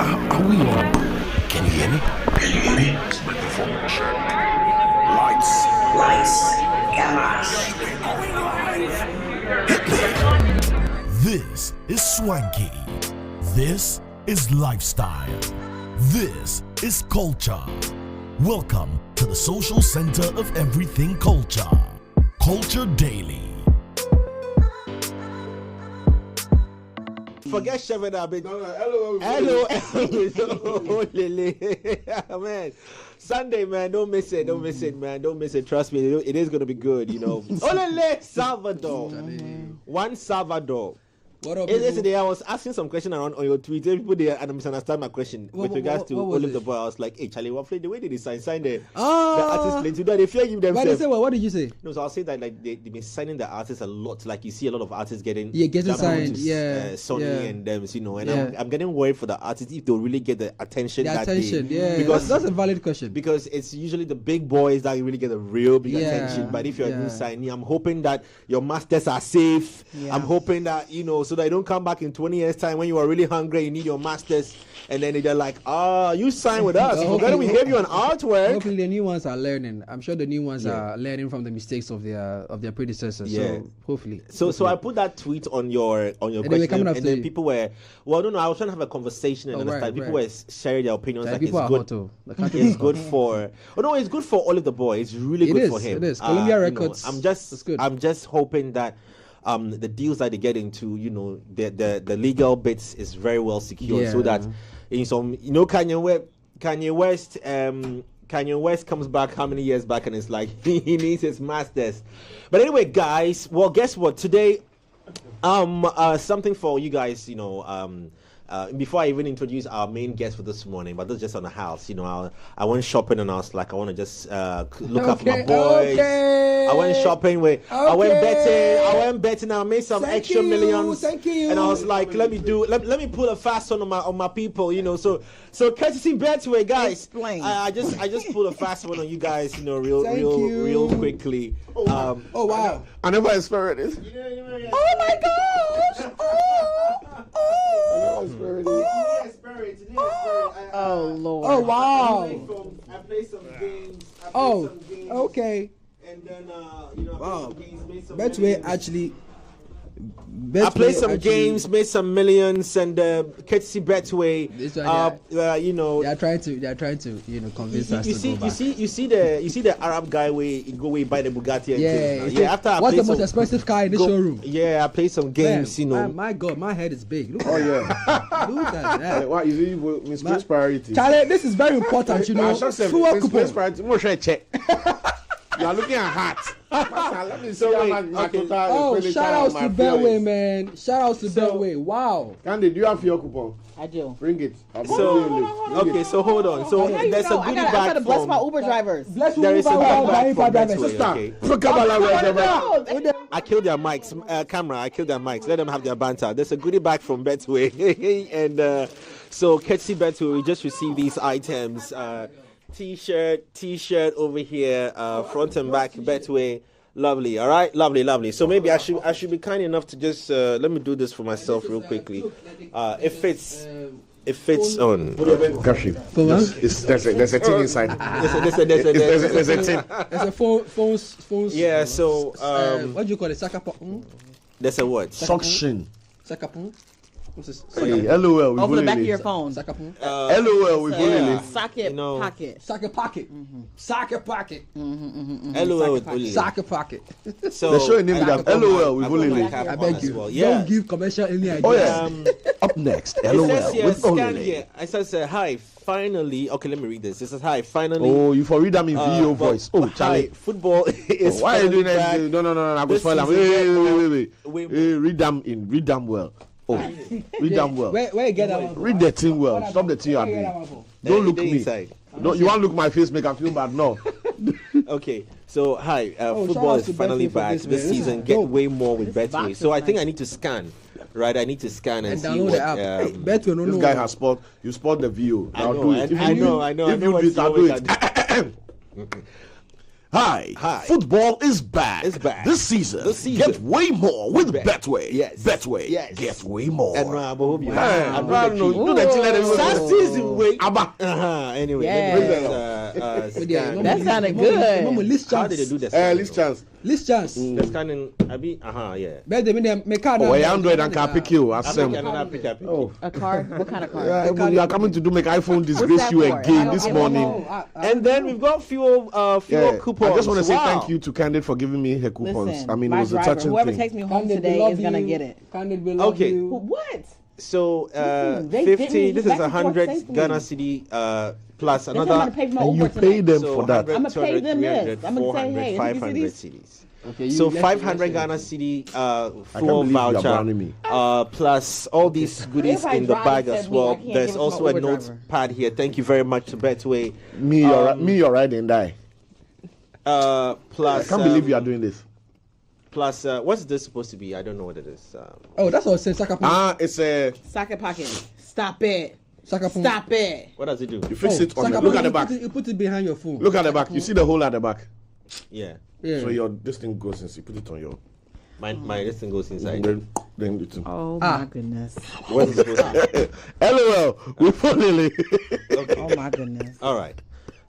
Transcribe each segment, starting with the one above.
Are we on? Can you hear me? Can you hear me? Microphone check. Lights. Cameras. This is swanky. This is lifestyle. This is culture. Welcome to the social center of everything culture. Culture Daily. Forget shoving that bit. Hello. Man. Sunday, man, don't miss it, man. Don't miss it. Trust me, it is going to be good, you know. Olele, Salvador. One Salvador. What up, yesterday, I was asking some question around on your tweet. People they misunderstand my question with regards to Olive the Boy. I was like, hey, Charlie, what the way did they sign the artist play? They fear you themselves. But they say, what did you say? No, so I'll say that like they've been signing the artists a lot. Like you see a lot of artists getting signed. Sony and them, you know. And I'm getting worried for the artists if they'll really get the attention. Because that's a valid question. Because it's usually the big boys that really get the real big attention. But if you're a new signee, I'm hoping that your masters are safe. Yeah. I'm hoping that so that you don't come back in 20 years' time when you are really hungry, you need your masters, and then they're like, you signed with us. We gave you an artwork. Hopefully the new ones are learning. I'm sure the new ones are learning from the mistakes of their predecessors. Yeah. So hopefully. So I put that tweet on your question, and then people were, I was trying to have a conversation and understand. People were sharing their opinions. Like it's good. It's good for. It's good for Olive the Boy. It's really good for him. It is. Columbia Records. I'm just hoping that the deals that they get into, the legal bits is very well secured, so that in some, Kanye West comes back how many years back and it's like he needs his masters. But anyway, guys, well, guess what? Today, something for you guys, before I even introduce our main guest for this morning, but that's just on the house, I went shopping and I was like, I want to just look up my boys. I went shopping I went betting. I made some extra millions. Thank you. And I was like, let me pull a fast one on my people, So courtesy Betway, guys. Explain. I just pulled a fast one on you guys, real quickly. Oh wow! I never experienced this. Oh my gosh! Oh Lord! Oh wow! I played some games. Okay. And then Wow. Betway actually. I played some games, made some millions, and courtesy Betway. They are trying to convince us to go back. You see the Arab guy where he go way buy the Bugatti. After what's the most expensive car in the showroom? Yeah, I played some games. My God, my head is big. Look Look at that. What is it? Misplaced priority. Charlie, this is very important. Fuel coupon. Priority. More check. You are looking at hat. Let me show you my total. Shout outs to Betway, man. Shout outs to Betway. Wow. Candy, do you have your coupon? I do. Bring it. So hold on. So there's a goodie bag. I gotta bless my Uber drivers. There is a goodie bag from Betway. I killed their mics. Camera. I killed their mics. Let them have their banter. There's a goodie bag from Betway, and so courtesy Betway, we just received these items. T-shirt over here, front and back, Betway, lovely. All right, lovely. So maybe I should be kind enough to just let me do this for myself real quickly. It fits on. There's a thing inside. There's a thing. There's a phones. Yeah. So what do you call it? Sakapon. There's a what? Suction. Sakapon. Hey, LOL. Over the back of your phone. LOL with Socket pocket. Socket pocket. Socket pocket. LOL with Bully. Socket pocket. So they're showing him that LOL with Bully. I beg you. Well. Yeah. Don't give commercial any idea. Oh yeah. Up next, LOL with Bully. I said, hi. Finally, okay. Let me read this. It says, hi. Finally. Oh, you for read them in video voice. Oh, Charlie. Football is. Why are you doing that? No. I go spoil them. Wait. Read them well. Oh, read them well. Where you get that one? Read the thing well. Stop the thing you are doing. Don't look me. No, you want to look my face, make I feel bad. No. Okay, so hi. Football is finally back this season. Get way more with Betway. So I think I need to scan. Right, I need to scan and see what. The app. Betway, this guy has spot. You spot the view. I know. If you do it, I'll do it. Hi. Football is back. It's back. This season. Get way more with Betway. Betway. Get way more. And I hope you. I don't know. Do the last season, wait. Anyway, that sounded good. How did they do this? List chance. The scanning, yeah. Oh, Android and can pick you. Oh, a card? What kind of card? You are coming to do make iPhone disgrace you again this morning. And then we've got fuel coupons. I just want to say thank you to Candid for giving me her coupons. Listen, I mean, it was a touching whoever thing. takes me home today is gonna get it. Okay. What? So 50. This is 100 Ghana cedi plus another. And you pay them for that. I'm gonna pay them this. I'm gonna say, hey, 500 cedis. Okay, so 500 Ghana cedi full voucher plus all these goodies in the bag as well. There's also a notepad here. Thank you very much to Betway. Me, you're right and die. Plus, I can't believe you are doing this. Plus, what's this supposed to be? I don't know what it is. That's what it says. It's a socket pocket. Stop it. Stop it. What does it do? You fix it on look at the back. You put it behind your phone. Look at the back. You see the hole at the back. Yeah. So this thing goes inside. You put it on your. My this thing goes inside. Then it. Oh my goodness. What's it supposed to be? LOL. We finally. Okay. Oh my goodness. All right.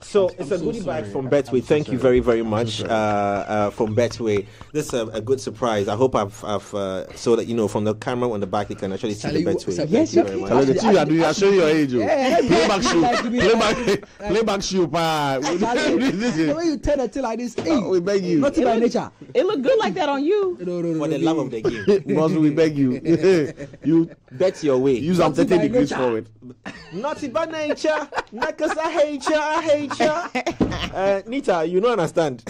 So it's a goodie bag from Betway. Thank you very, very much from Betway. This is a good surprise. I hope I've so that from the camera on the back you can actually see the Betway. Yes, Thank you very much. The thing you are doing, I show you your age. Playback shoe. The way you turn it till like this, we beg you. Not by nature. It looked good like that on you. No, for the love of the game. Must we beg you? You bet your way. Use some 30 degrees forward. Naughty by nature, not cause I hate ya. Nita, you don't understand.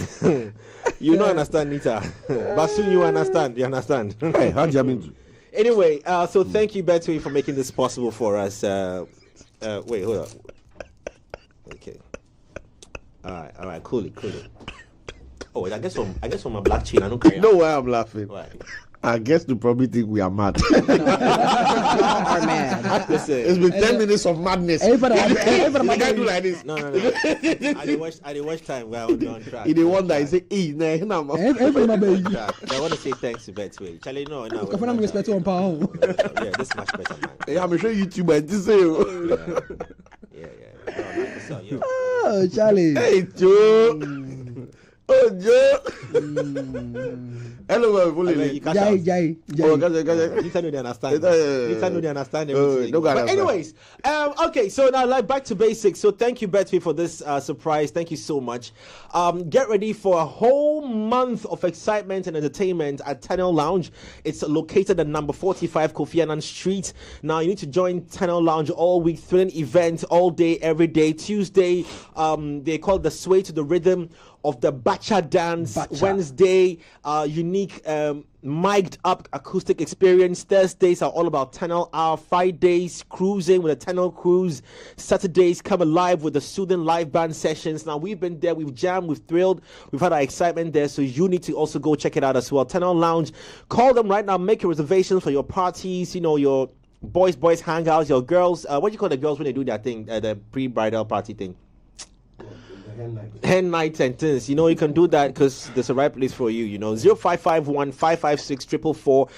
You don't understand, Nita. But soon you understand. You understand. Hey, how do you mean to? Anyway, so thank you, Betway, for making this possible for us. Wait, hold on. Okay. All right, cool it. Oh, I guess from my black chain, I don't care. No way I'm laughing. Why? I guess they probably think we are mad. Are mad. Listen, it's been 10 minutes of madness. Everybody I can't do like this. No. I didn't watch time. We're on track. He didn't wonder. He said, everybody I want to say thanks to Betway. Charlie, no. I'm respect on pound. Yeah, this is much better, man. Yeah, I'm sure YouTube and this is. Yeah. Oh, Charlie. Hey, Joe. Oh, Joe. Hello, Jai. Oh, you can know understand. You can know understand everything. But anyways, okay, so now back to basics. So thank you, Betway, for this surprise. Thank you so much. Get ready for a whole month of excitement and entertainment at Tunnel Lounge. It's located at number 45 Kofi Annan Street. Now you need to join Tunnel Lounge all week, thrilling event all day, every day. Tuesday, they call it the Sway to the Rhythm of the Bacha Dance. Wednesday, unique mic'd up acoustic experience. Thursdays are all about Tunnel Hour. Fridays, cruising with a Tunnel Cruise. Saturdays, come alive with the soothing live band sessions. Now, we've been there, we've jammed, we've thrilled, we've had our excitement there, so you need to also go check it out as well. Tunnel Lounge, call them right now, make your reservations for your parties, your boys hangouts, your girls, what do you call the girls when they do their thing, the pre-bridal party thing? Hen nights and things, you can do that because there's a right place for you. 0551 556 444,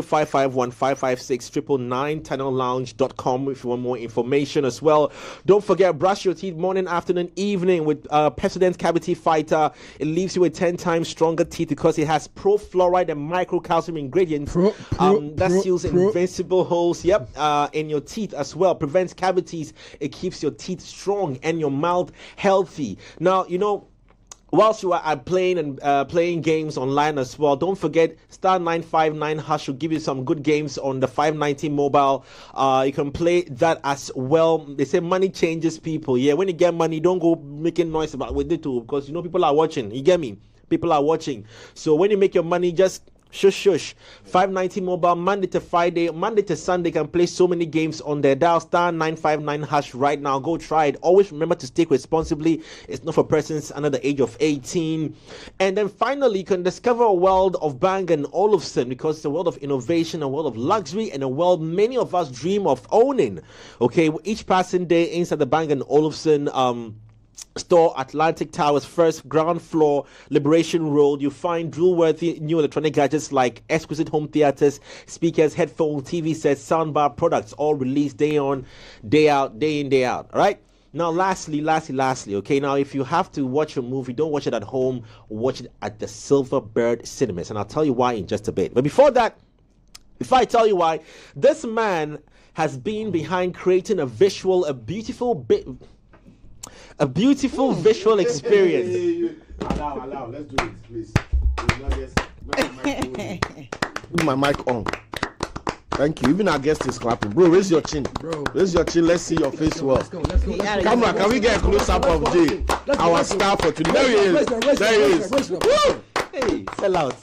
0551 556 999, tunnellounge.com if you want more information as well. Don't forget, brush your teeth morning, afternoon, evening with President's Cavity Fighter. It leaves you with 10 times stronger teeth because it has pro-fluoride and microcalcium ingredients that seals invincible holes in your teeth as well. Prevents cavities. It keeps your teeth strong and your mouth healthy. Now, whilst you are playing games online as well, don't forget star 959 hash will give you some good games on the 590 mobile. You can play that as well. They say money changes people. Yeah, when you get money, don't go making noise about with it too, because people are watching. You get me? People are watching. So when you make your money, just shush. 590 mobile, Monday to Friday, Monday to Sunday, can play so many games on there. Dial star 959 hash right now. Go try it. Always remember to stake responsibly. It's not for persons under the age of 18. And then finally, you can discover a world of Bang & Olufsen, because it's a world of innovation, a world of luxury, and a world many of us dream of owning. Okay, each passing day inside the Bang & Olufsen store, Atlantic Towers, first ground floor, Liberation Road. You find drool-worthy new electronic gadgets like exquisite home theaters, speakers, headphones, TV sets, soundbar products, all released day on, day out, day in, day out. All right. Now, lastly, okay, now if you have to watch a movie, don't watch it at home, watch it at the Silverbird Cinemas, and I'll tell you why in just a bit. But before that, before I tell you why, this man has been behind creating a beautiful visual experience. Allow, let's do this, please. Put my mic on. Thank you. Even our guest is clapping. Bro, raise your chin. Raise your chin. Let's see your face well. Let's go. Camera, can we get a close up of Jay? Our star for today. There he is. There he is. Woo! Hey, sell out.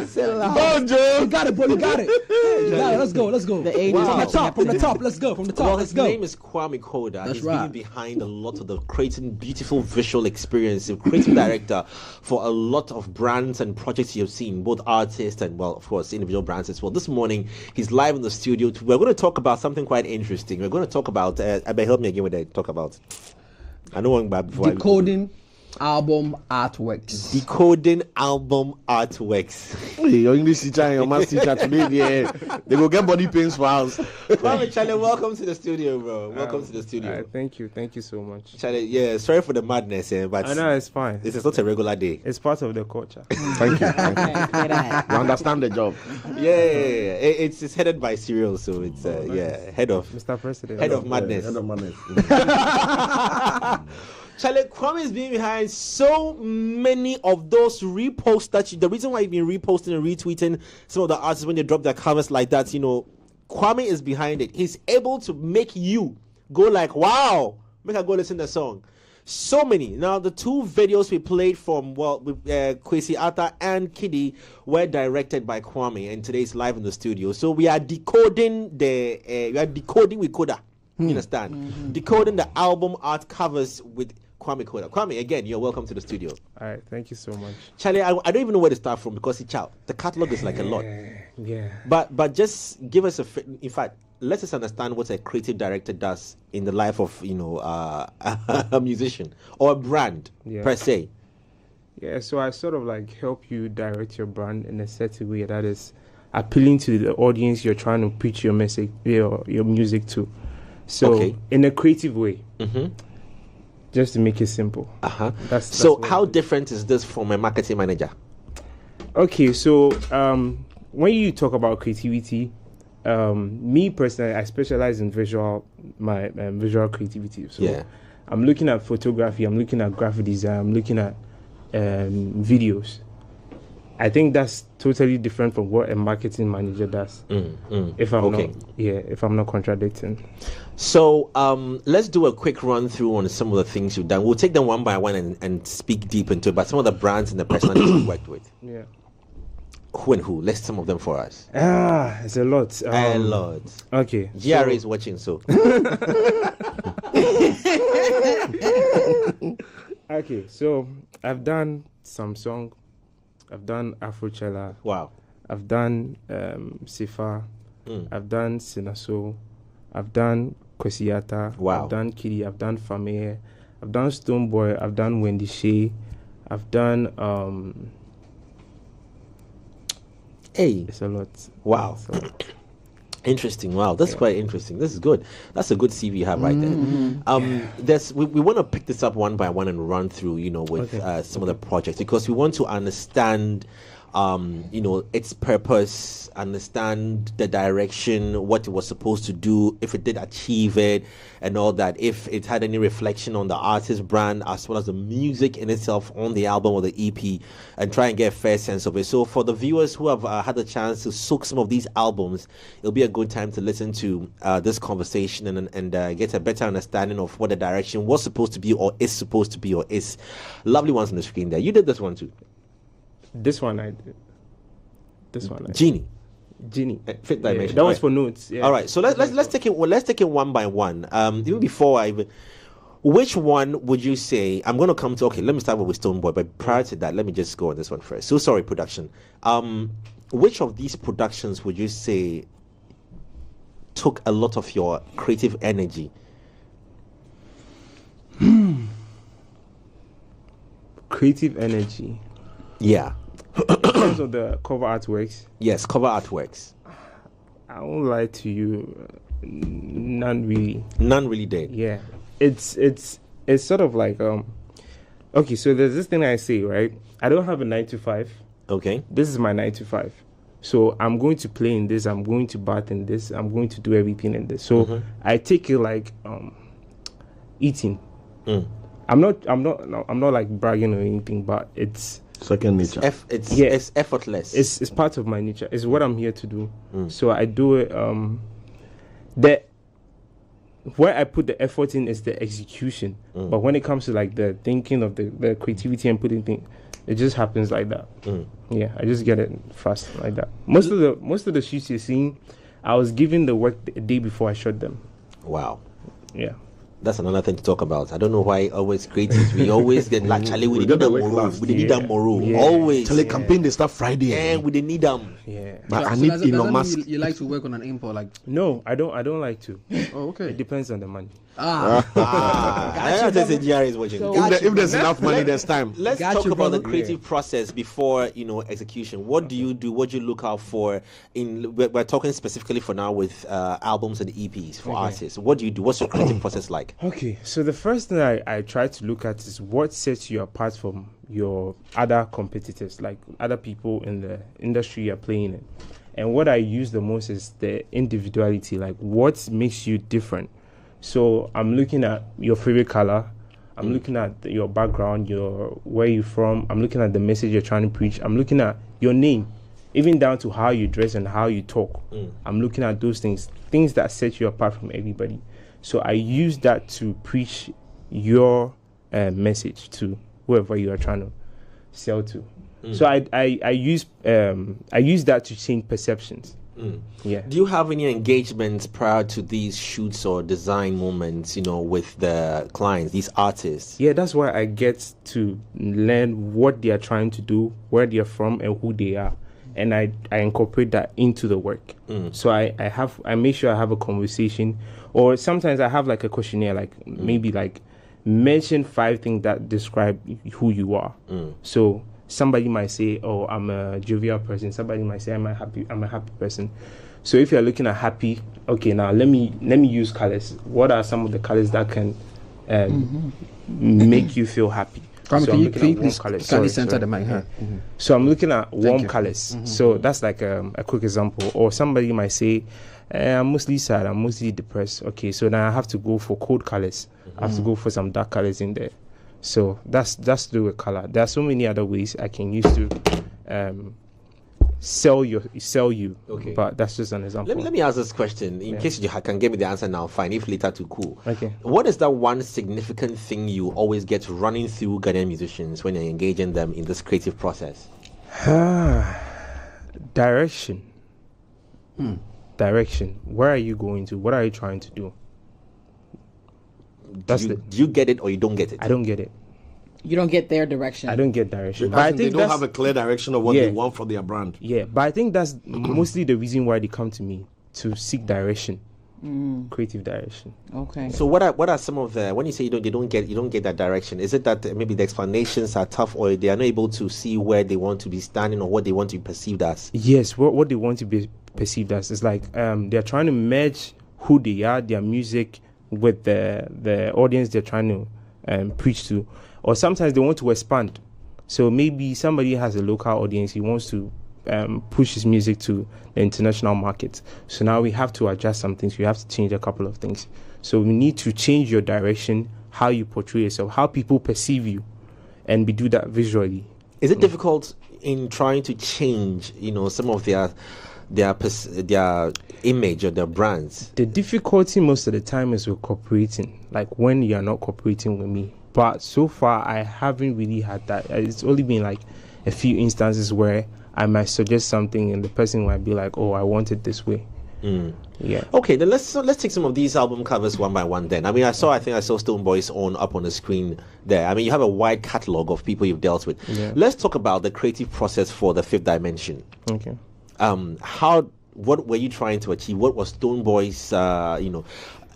Sell out. Go, Joe. You got it, boy. You got it. You got it. Let's go. The 80s. From the top. Let's go. Well, his name is Kwame Koda. He's been behind a lot of the creating beautiful visual experience, a creative director for a lot of brands and projects you've seen, both artists and, well, of course, individual brands as well. This morning, he's live in the studio. We're going to talk about something quite interesting. We're going to talk about, help me again with that. Talk about. I know one bad before. Decoding album artworks. Decoding album artworks. Hey, your English teacher and your math teacher today, they go get body pains for us. Kwame, Charlie, welcome to the studio, bro. Welcome to the studio. Thank you so much. Charlie, yeah, sorry for the madness, but I know it's fine. This is not a regular day. It's part of the culture. Thank you. You understand the job. Yeah. It's headed by Cyril, so it's head of Mr. President. Head of madness. Head of madness. Charlie, Kwame is being behind so many of those reposts the reason why you've been reposting and retweeting some of the artists when they drop their comments like that, Kwame is behind it. He's able to make you go like, wow, make I go listen to the song. So many. Now, the two videos we played from, Kwesi Arthur and Kiddy were directed by Kwame, and today's live in the studio. So we are decoding with Koda. You understand? Mm-hmm. Decoding the album art covers with Kwame Koda. Kwame, again, you're welcome to the studio. All right, thank you so much. Charlie, I don't even know where to start from because the catalog is like a lot. Yeah. But just give us in fact, let us understand what a creative director does in the life of a musician or a brand per se. Yeah, so I sort of like help you direct your brand in a certain way that is appealing to the audience you're trying to pitch your message, your music to. So in a creative way. Mm-hmm. Just to make it simple. That's so how different is this from a marketing manager? Okay, so when you talk about creativity, me personally, I specialize in visual creativity. So I'm looking at photography, I'm looking at graphic design, I'm looking at videos. I think that's totally different from what a marketing manager does. If I'm not contradicting. So let's do a quick run through on some of the things you've done. We'll take them one by one and speak deep into it. But some of the brands and the personalities you've worked with. Yeah. Who and who? List some of them for us. It's a lot. A lot. Okay. GRA is watching, so. Okay, so I've done Samsung. I've done Afrochella. Wow. I've done Sifa. I've done Sinaso. I've done Kwesi Arthur. Wow. I've done Kiddy. I've done Kwame. I've done Stonebwoy. I've done Wendy Shay. I've done it's a lot. Wow. Interesting. Wow, that's quite interesting. This is good. That's a good CV you have right there. We want to pick this up one by one and run through, with some of the projects because we want to understand, its purpose, understand the direction, what it was supposed to do, if it did achieve it, and all that. If it had any reflection on the artist brand as well as the music in itself on the album or the EP, and try and get a fair sense of it. So for the viewers who have had the chance to soak some of these albums, it'll be a good time to listen to this conversation and get a better understanding of what the direction was supposed to be or is supposed to be or is. Lovely ones on the screen there. You did this one too. This one I did. Genie. Fifth dimension. That was for notes. Yeah. All right. So let's take it. Well, let's take it one by one. Even before which one would you say? I'm going to come to. Okay, let me start with Stonebwoy. But prior to that, let me just go on this one first. So sorry, production. Which of these productions would you say took a lot of your creative energy? creative energy. Yeah. In terms of the cover artworks. Yes, cover artworks. I won't lie to you. None really. None really did. Yeah. It's sort of like okay, so there's this thing I say, right? I don't have a 9 to 5. Okay. This is my 9 to 5. So I'm going to play in this, I'm going to bath in this, I'm going to do everything in this. So I take it like eating. I'm not like bragging or anything, but it's second nature. It's effortless. It's part of my nature. It's what I'm here to do. So I do it. That where I put the effort in is the execution. But when it comes to like the thinking of the creativity and putting things, it just happens like that. Yeah, I just get it fast like that. Most of the shoots you're seeing, I was given the work a day before I shot them. Wow. Yeah. That's another thing to talk about. I don't know why always creatives we always get like Charlie. We need them tomorrow. We need them tomorrow. Always. Charlie campaign they start Friday. And we need them. Yeah. But I need Elon Musk. You like to work on an import like? No, I don't like to. Oh, okay. It depends on the money. I know GR is watching. If there's enough money, there's time. Let's talk about the creative process before execution. What do you do? What do you look out for? We're talking specifically for now with albums and EPs for artists. What do you do? What's your creative process like? Okay, so the first thing I try to look at is what sets you apart from your other competitors, like other people in the industry you're playing in. And what I use the most is the individuality, like what makes you different. So I'm looking at your favorite color. I'm looking at your background, where you're from. I'm looking at the message you're trying to preach. I'm looking at your name, even down to how you dress and how you talk. I'm looking at those things that set you apart from everybody. So I use that to preach your message to whoever you are trying to sell to. So I use that to change perceptions. Yeah. Do you have any engagements prior to these shoots or design moments, with the clients, these artists? Yeah, that's why I get to learn what they are trying to do, where they are from, and who they are, and I incorporate that into the work. So I make sure I have a conversation, or sometimes I have like a questionnaire, like maybe like mention 5 things that describe who you are. So somebody might say, "Oh, I'm a jovial person." Somebody might say, I'm a happy person. So if you're looking at happy, okay, now let me use colors. What are some of the colors that can make you feel happy? Kwame, so can you please center the mic? So I'm looking at warm colors. So that's like a quick example. Or somebody might say, I'm mostly sad, I'm mostly depressed. Okay, so now I have to go for cold colors. I have to go for some dark colors in there. So that's to do with color. There are so many other ways I can use to sell you. Okay. But that's just an example. Let me ask this question. In case you can give me the answer now, fine. If later, too, cool. Okay. What is that one significant thing you always get running through Ghanaian musicians when you're engaging them in this creative process? Direction. Direction. Where are you going to? What are you trying to do? Do you get it or you don't get it? I don't get it. You don't get their direction. I don't get direction. But I think they don't have a clear direction of what they want for their brand. Yeah, but I think that's mostly the reason why they come to me, to seek direction, creative direction. Okay. So what are some of the, when you say you don't get that direction, is it that maybe the explanations are tough, or they are not able to see where they want to be standing or what they want to be perceived as? Yes, what they want to be perceived as is like they're trying to merge who they are, their music, with the audience they're trying to preach to. Or sometimes they want to expand. So maybe somebody has a local audience, he wants to push his music to the international market. So now we have to adjust some things. We have to change a couple of things. So we need to change your direction, how you portray yourself, how people perceive you, and we do that visually. Is it difficult in trying to change, some of their image or their brands? The difficulty most of the time is with cooperating, like when you are not cooperating with me. But so far, I haven't really had that. It's only been like a few instances where I might suggest something and the person might be like, "Oh, I want it this way." Yeah. Okay, then let's take some of these album covers one by one. Then I think I saw Stonebwoy's own up on the screen there. I mean, you have a wide catalog of people you've dealt with. Yeah. Let's talk about the creative process for the Fifth Dimension. Okay. What were you trying to achieve? What was Stonebwoy's,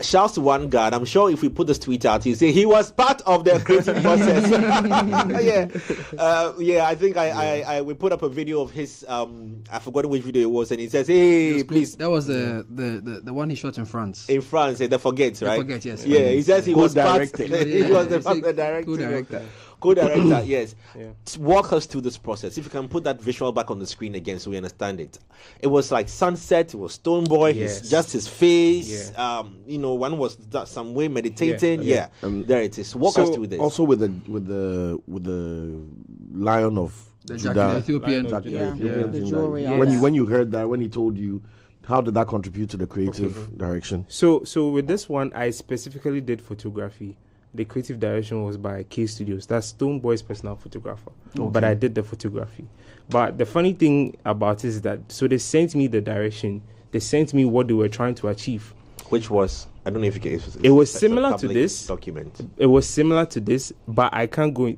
shouts to one guy. I'm sure if we put this tweet out, he'll say he was part of the creative process. I think we put up a video of his. I forgot which video it was, and he says, "Hey, please." That was the one he shot in France. In France, the Forget, right? The Forget, yes. Yeah, he says he was director. He was the director. Co-director, yes. Yeah. Walk us through this process. If you can put that visual back on the screen again so we understand it. It was like sunset, it was Stonebwoy, just his face. Yeah. One was some way meditating. Yeah. There it is. Walk us through this. Also with the lion of Judah, Ethiopian. The jewelry. When you heard that, when he told you, how did that contribute to the creative direction? So with this one, I specifically did photography. The creative direction was by K Studios. That's Stonebwoy's personal photographer. Okay. But I did the photography. But the funny thing about it is that, so they sent me the direction. They sent me what they were trying to achieve. Which was, I don't know if you can... It was similar to this. Document. It was similar to this, but I can't go...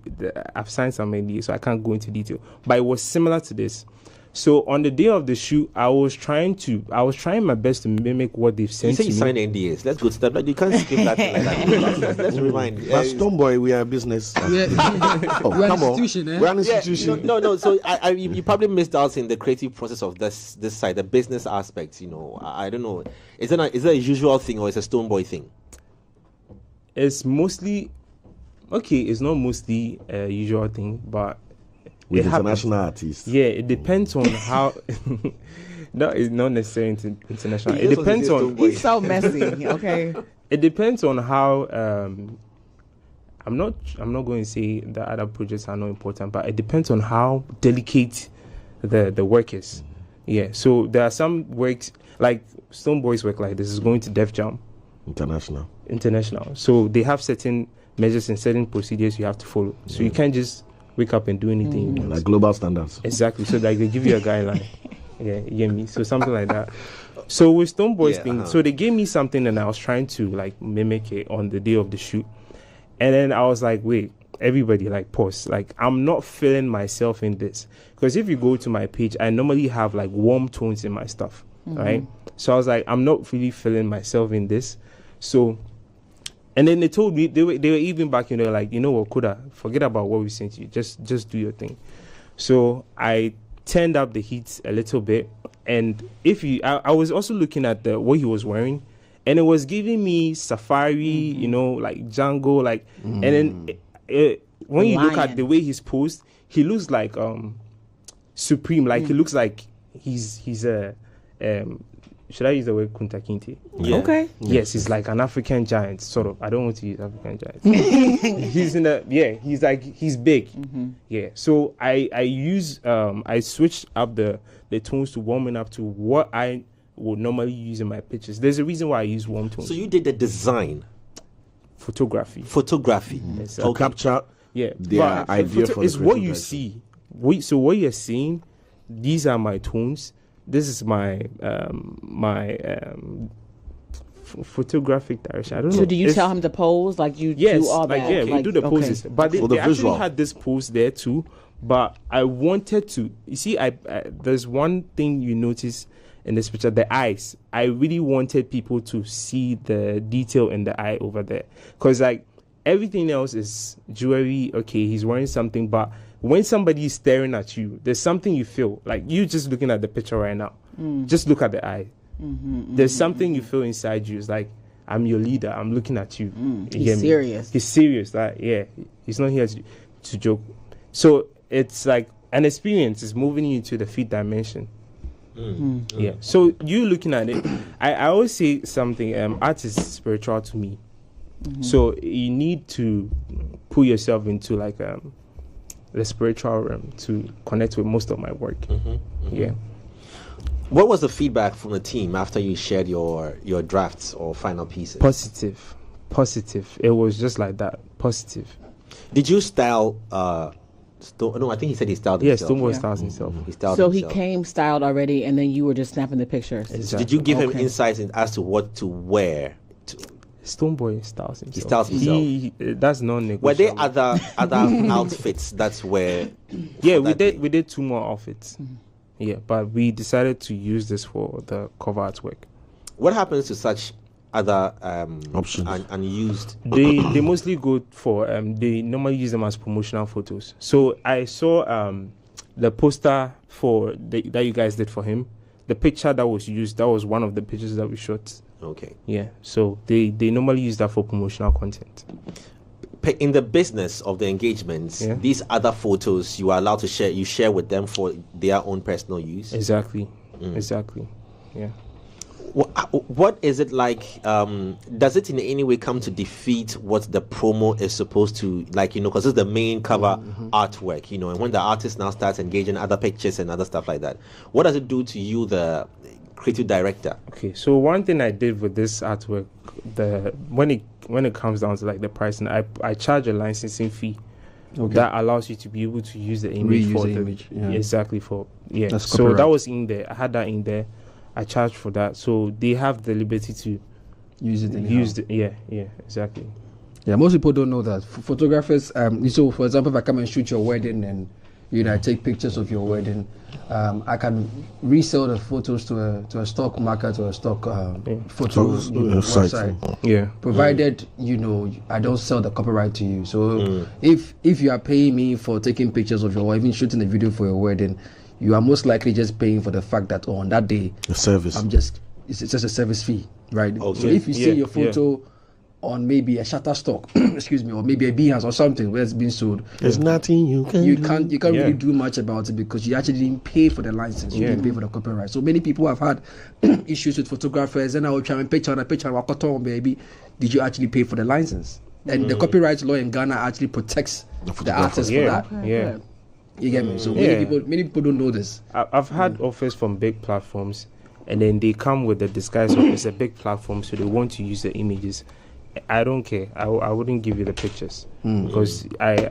I've signed some NDA, so I can't go into detail. But it was similar to this. So on the day of the shoot, I was trying my best to mimic what they've sent to me. You say you signed NDAs. Let's go to that. Like, you can't skip that like that. Let's remind. But Stonebwoy, we are a business. We're an institution. We're an institution. No. So you probably missed out in the creative process of this side, the business aspects. I don't know. Is it a usual thing or is it a Stonebwoy thing? It's mostly okay. It's not mostly a usual thing, but. With international artists. Yeah, it depends on how. No, it's not necessarily international. It depends on. He's so messy. Okay. It depends on how. I'm not going to say that other projects are not important, but it depends on how delicate the work is. Yeah. So there are some works like Stonebwoy's work like this is going to Def Jam. International. So they have certain measures and certain procedures you have to follow. So you can't just wake up and do anything. Like global standards. Exactly. So like they give you a guideline. Yeah, you get me? So something like that. So with Stonebwoy's thing, so they gave me something and I was trying to like mimic it on the day of the shoot. And then I was like, wait, everybody like pause. Like I'm not feeling myself in this. Because if you go to my page, I normally have like warm tones in my stuff. Right? So I was like, I'm not really feeling myself in this. So and then they told me they were even back, like, you know what, Koda, forget about what we sent you. Just do your thing. So I turned up the heat a little bit, and I was also looking at what he was wearing, and it was giving me safari, like Django, like, and then when you look at the way he's posed, he looks like Supreme, like he looks like he's a should I use the word Kunta Kinte? Yeah. Okay. Yes, he's like an African giant, sort of. I don't want to use African giant. He's big. Yeah. So I switched up the tones to warming up to what I would normally use in my pictures. There's a reason why I use warm tones. So you did the design. Photography. To capture their idea for the it's what you see. So what you're seeing, these are my tones. This is my photographic direction. I don't know. So do you tell him to pose? Like you do all that? Yeah, we do the poses. But they actually had this pose there too. But I wanted to, you see, I there's one thing you notice in this picture, the eyes. I really wanted people to see the detail in the eye over there. Because like everything else is jewelry. Okay, he's wearing something, but when somebody is staring at you, there's something you feel. Like you just looking at the picture right now. Just look at the eye. There's something you feel inside you. It's like, I'm your leader. I'm looking at you. He's serious. He's serious. Like, yeah, he's not here to joke. So it's like an experience. It's moving you into the fifth dimension. Yeah. So you looking at it, I always say something. Art is spiritual to me. So you need to put yourself into like the spiritual realm to connect with most of my work. Yeah. What was the feedback from the team after you shared your drafts or final pieces? Positive. It was just like that. Positive. Did you style? No, I think he said he styled himself. Stonebwoy styles himself. He came styled already, and then you were just snapping the pictures. Exactly. Did you give him insights as to what to wear? Stonebwoy styles himself. He styles himself. That's non-negotiable. Were there other outfits that were? Yeah, we did 2 more outfits. Yeah, but we decided to use this for the cover artwork. What happens to such other options and used? They mostly go for they normally use them as promotional photos. So I saw the poster that you guys did for him. The picture that was used, that was one of the pictures that we shot. Okay. Yeah. So they normally use that for promotional content. In the business of the engagements, these other photos you are allowed to share. You share with them for their own personal use. Exactly. Exactly. Yeah. What is it like? Does it in any way come to defeat what the promo is supposed to, like, because it's the main cover artwork, and when the artist now starts engaging other pictures and other stuff like that, what does it do to you, the creative director? Okay, so one thing I did with this artwork, when it comes down to like the pricing, I charge a licensing fee. Okay. That allows you to be able to use the image exactly for so that was in there. I had that in there. I charged for that, so they have the liberty to use it. Exactly. Yeah, most people don't know that. Photographers, so for example, if I come and shoot your wedding and I take pictures of your wedding, I can resell the photos to a stock market or a stock photo website. Yeah. Provided I don't sell the copyright to you. So if you are paying me for taking pictures of your, or even shooting a video for your wedding, you are most likely just paying for the fact that on that day, the service. It's just a service fee, right? Okay. So if you see your photo on maybe a Shutterstock, excuse me, or maybe a Behance or something where it's being sold, there's nothing you can't really do much about it because you actually didn't pay for the license, you didn't pay for the copyright. So many people have had issues with photographers, and I will try and picture on a picture, baby, did you actually pay for the license? And the copyright law in Ghana actually protects the artist for that. Yeah. You get me? So many people don't know this. I've had offers from big platforms, and then they come with the disguise of it's a big platform, so they want to use the images. I don't care. I wouldn't give you the pictures because I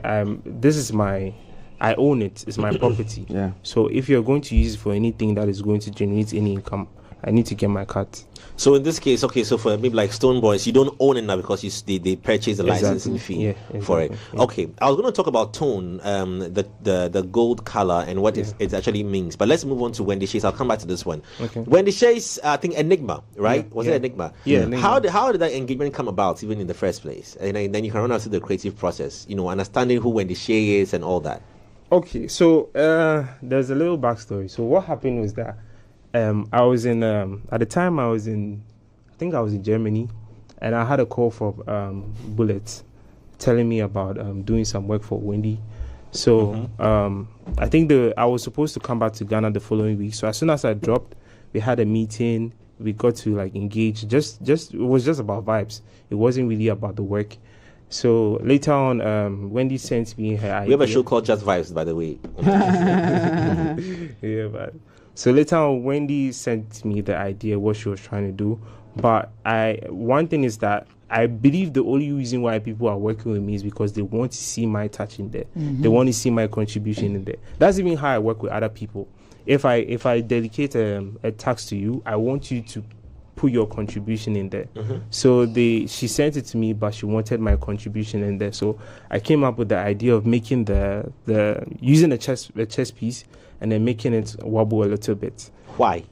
own it. It's my property. Yeah. So if you're going to use it for anything that is going to generate any income, I need to get my cut. So in this case, so for maybe like Stonebwoy, you don't own it now because they purchase the licensing fee for it. Yeah. Okay, I was going to talk about tone, the gold color and what it actually means. But let's move on to Wendy Shay's. I'll come back to this one. Okay. Wendy Shay's, I think Enigma, right? Was it Enigma? Yeah. Enigma. How did that engagement come about, even in the first place? And then you can run out to the creative process, understanding who Wendy Shay is and all that. Okay, so there's a little backstory. So what happened was that. I was in at the time I think I was in Germany, and I had a call from Bullet telling me about doing some work for Wendy. So I think I was supposed to come back to Ghana the following week. So as soon as I dropped, we had a meeting. We got to like engage. Just it was just about vibes. It wasn't really about the work. So later on, Wendy sent me her idea. We have a show called Just Vibes, by the way. Yeah, but. So later on, Wendy sent me the idea what she was trying to do. But one thing is that I believe the only reason why people are working with me is because they want to see my touch in there. They want to see my contribution in there. That's even how I work with other people. If I dedicate a task to you, I want you to put your contribution in there. So she sent it to me, but she wanted my contribution in there. So I came up with the idea of making using a chess piece and then making it wobble a little bit. Why?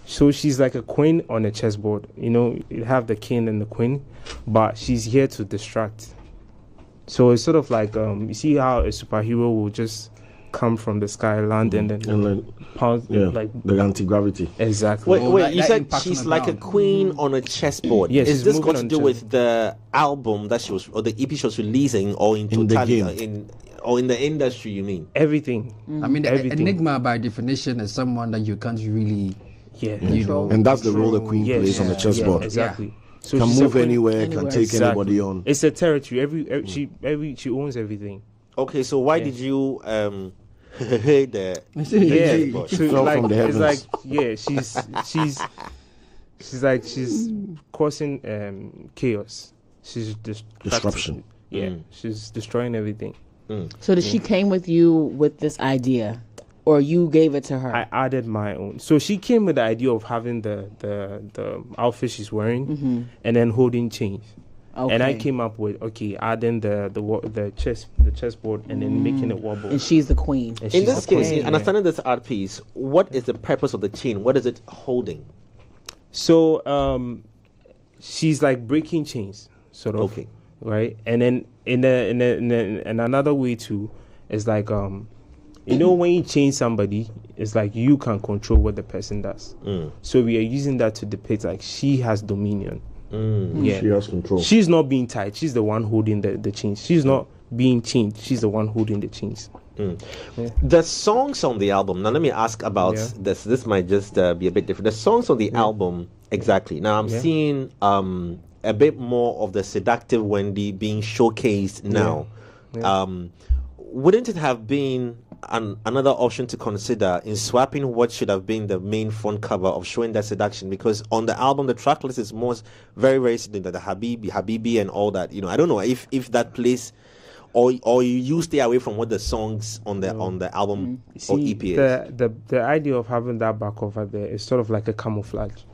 So she's like a queen on a chessboard. You have the king and the queen, but she's here to distract. So it's sort of like you see how a superhero will just come from the sky, land, and then pounce like the anti-gravity. Exactly. Wait, you said she's like a queen on a chessboard. Yes. Is this got to do with the album that she was, or the EP she was releasing, or in totality, or in the industry? You mean everything? I mean, Enigma by definition is someone that you can't really, and that's the role the queen plays on the chessboard. Yeah, exactly. So can move anywhere, can take anybody on. It's a territory. She owns everything. Okay, so why did you hate the? So like she's causing chaos. She's disruption. She's destroying everything. So she came with you with this idea, or you gave it to her? I added my own. So she came with the idea of having the outfit she's wearing and then holding chains. Okay. And I came up with adding the chessboard and then making it wobble. And she's the queen. In this case, understanding this art piece, what is the purpose of the chain? What is it holding? So she's like breaking chains, sort of. Okay. Right, and then in another way too, it's like you know, when you change somebody, it's like you can control what the person does. So we are using that to depict like she has dominion. Yeah, She has control. she's not being tied. She's the one holding the chains. She's not being chained. She's the one holding the chains. The songs on the album. Now let me ask about this. This might just be a bit different. The songs on the album, exactly. Now I'm seeing a bit more of the seductive Wendy being showcased now. Wouldn't it have been another option to consider in swapping what should have been the main front cover of showing that seduction? Because on the album, the track list is most very, very similar, the Habibi and all that. You know, I don't know if that plays, or you stay away from what the songs on the album or EP is. The idea of having that back cover there is sort of like a camouflage.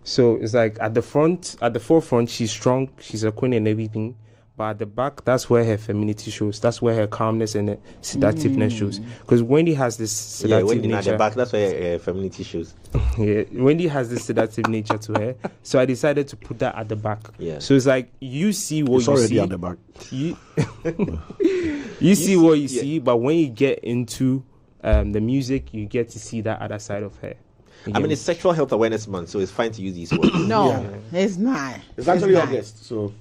So it's like at the forefront, she's strong, she's a queen and everything. But at the back, that's where her femininity shows. That's where her calmness and her seductiveness shows. Because Wendy has this seductive Wendy nature. At the back, that's where her femininity shows. Yeah, Wendy has this seductive nature to her. So I decided to put that at the back. Yeah. So it's like you see what It's you already see. at the back. You see what you see, but when you get into the music, you get to see that other side of her. I mean, it's Sexual Health Awareness Month, so it's fine to use these words. No, it's not. It's actually not. August, so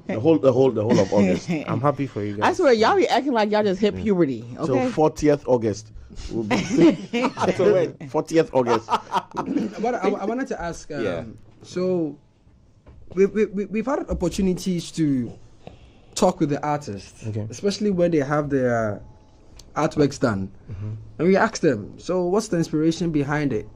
the whole of August. I'm happy for you I guys. swear, y'all be acting like y'all just hit puberty. Okay. So 40th August will be 40th August. But I wanted to ask. So we've had opportunities to talk with the artists, especially when they have their artworks done, and we ask them, so what's the inspiration behind it?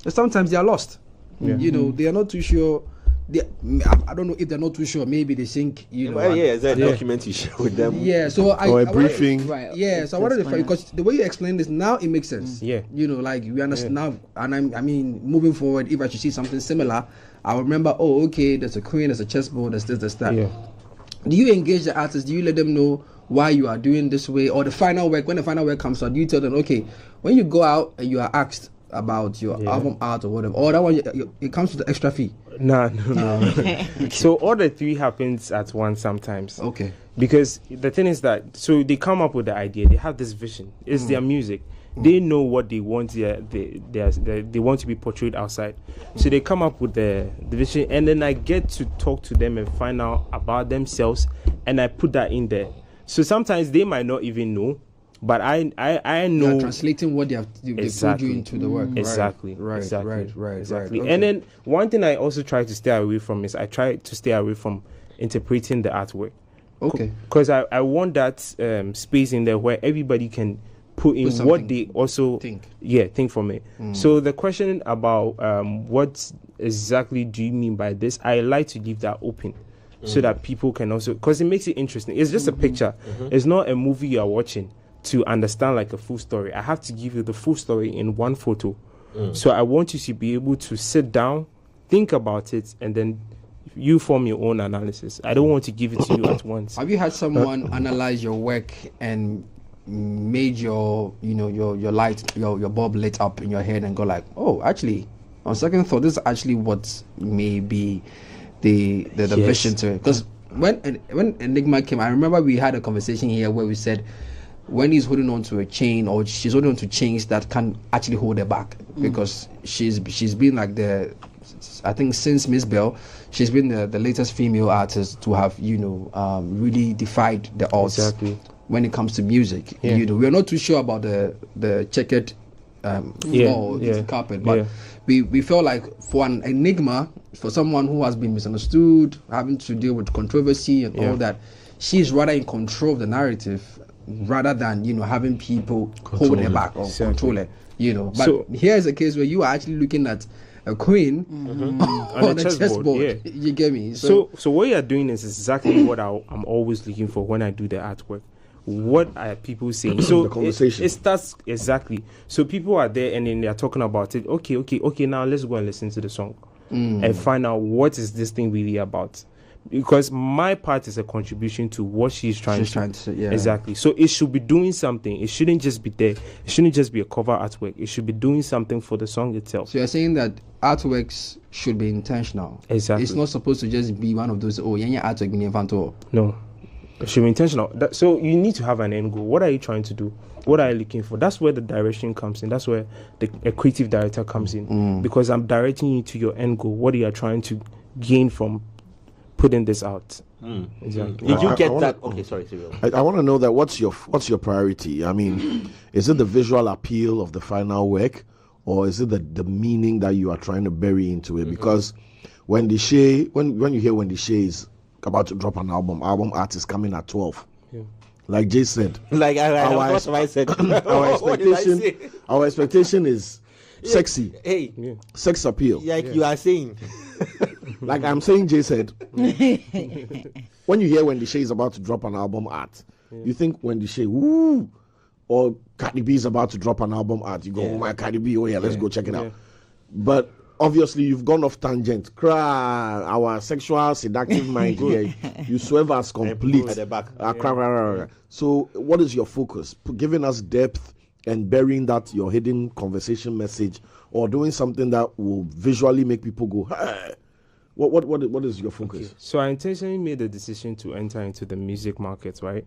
And sometimes they are lost. You know, they are not too sure. I don't know if they're not too sure. Maybe they think, you know. Well, is there a document you share with them? Yeah, so Or a briefing. Right. Yeah, so I wanted to find, because the way you explain this now, it makes sense. Yeah. You know, like we understand now, and I mean, moving forward, if I should see something similar, I'll remember, oh, okay, there's a queen, there's a chessboard, there's this, there's that. Yeah. Do you engage the artists? Do you let them know why you are doing this way? Or the final work, when the final work comes out, do you tell them, okay, when you go out and you are asked about your album art or whatever, or that one, it comes with the extra fee? No. So all the three happens at once sometimes. Okay. Because the thing is that, so they come up with the idea, they have this vision, it's their music. They know what they want, they want to be portrayed outside. So they come up with the vision, and then I get to talk to them and find out about themselves, and I put that in there. So sometimes they might not even know, but I know. You're translating what they've told you into the work. Exactly. Right. Exactly. Okay. And then one thing I also try to stay away from is I try to stay away from interpreting the artwork. Okay. Because I want that space in there where everybody can put in what they also think from it. So the question about what exactly do you mean by this, I like to leave that open so that people can also, because it makes it interesting. It's just a picture. It's not a movie you are watching to understand like a full story. I have to give you the full story in one photo. So I want you to be able to sit down, think about it, and then you form your own analysis. I don't want to give it to you at once. Have you had someone analyze your work and made your light, your bulb lit up in your head and go like, oh, actually, on second thought, this is actually what may be the vision to it? Because when Enigma came, I remember we had a conversation here where we said when he's holding on to a chain, or she's holding on to chains that can actually hold her back, because she's been like I think since Miss Bell, she's been the latest female artist to have really defied the odds when it comes to music. We're not too sure about the checkered carpet, but we felt like for an Enigma, for someone who has been misunderstood, having to deal with controversy and all that, she's rather in control of the narrative rather than having people hold her back or control her. But so, here's a case where you are actually looking at a queen on a chessboard. You get me? So what you're doing is exactly what I'm always looking for when I do the artwork. What are people saying? So the conversation. It starts exactly. So people are there and then they're talking about it. Okay. Now let's go and listen to the song and find out what is this thing really about. because my part is a contribution to what she's trying to. Yeah. Exactly. So it should be doing something. It shouldn't just be there. It shouldn't just be a cover artwork. It should be doing something for the song itself. So you're saying that artworks should be intentional. Exactly. It's not supposed to just be one of those, artwork in Infanto. No. It should be intentional. So you need to have an end goal. What are you trying to do? What are you looking for? That's where the direction comes in. That's where a creative director comes in. Because I'm directing you to your end goal. What are you trying to gain from putting this out? Exactly. Did you get that? Okay, sorry, Cyril. I want to know that what's your priority? I mean, is it the visual appeal of the final work, or is it the meaning that you are trying to bury into it? Because Wendy Shay, when you hear Wendy Shay is about to drop an album art is coming at 12. Yeah. Like Jay said. Like I said. Our expectation is sexy. Hey, sex appeal. Like you are saying. Like I'm saying, Jay said. When you hear Wendy Shay is about to drop an album art, you think Wendy Shay, woo, or Cardi B is about to drop an album art. You go, oh my Cardi B, let's go check it out. But obviously, you've gone off tangent. Our sexual seductive mind here, you swerve us complete. At the back. So, what is your focus? Giving us depth and burying that your hidden conversation message, or doing something that will visually make people go, hey. What is your focus? Okay. So I intentionally made the decision to enter into the music market, right?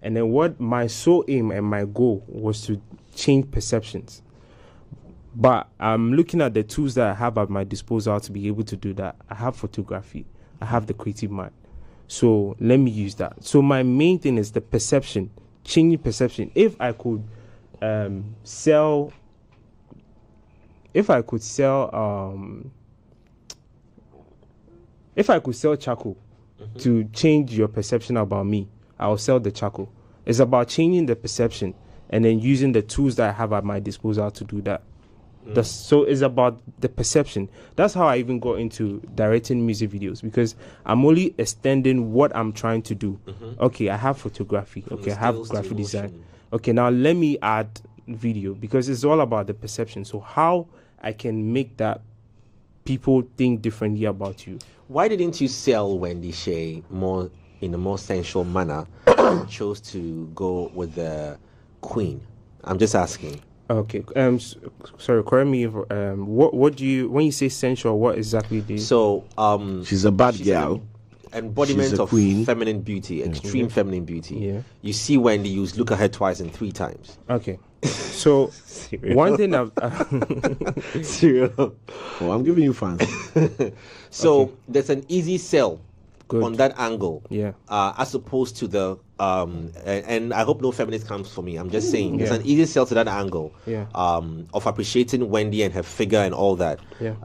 And then what my sole aim and my goal was to change perceptions. But I'm looking at the tools that I have at my disposal to be able to do that. I have photography. I have the creative mind. So let me use that. So my main thing is the perception, changing perception. If I could sell charcoal to change your perception about me, I'll sell the charcoal. It's about changing the perception and then using the tools that I have at my disposal to do that. So it's about the perception. That's how I even got into directing music videos, because I'm only extending what I'm trying to do. Okay, I have photography. Okay, I have graphic design. Okay, now let me add video, because it's all about the perception. So how I can make that people think differently about you. Why didn't you sell Wendy Shay more in a more sensual manner and chose to go with the Queen? I'm just asking. Okay. Sorry, correct me. What do you, when you say sensual, what exactly do you? So she's a bad girl. Embodiment of queen. Feminine beauty, extreme feminine beauty. Yeah. You see Wendy, you look at her twice and 3 times. Okay. So one thing I've Serial. Oh, I'm giving you fans. So there's an easy sell Good. on that angle. Yeah. As opposed to the and I hope no feminist comes for me. I'm just saying there's an easy sell to that angle. Yeah. Of appreciating Wendy and her figure and all that. Yeah.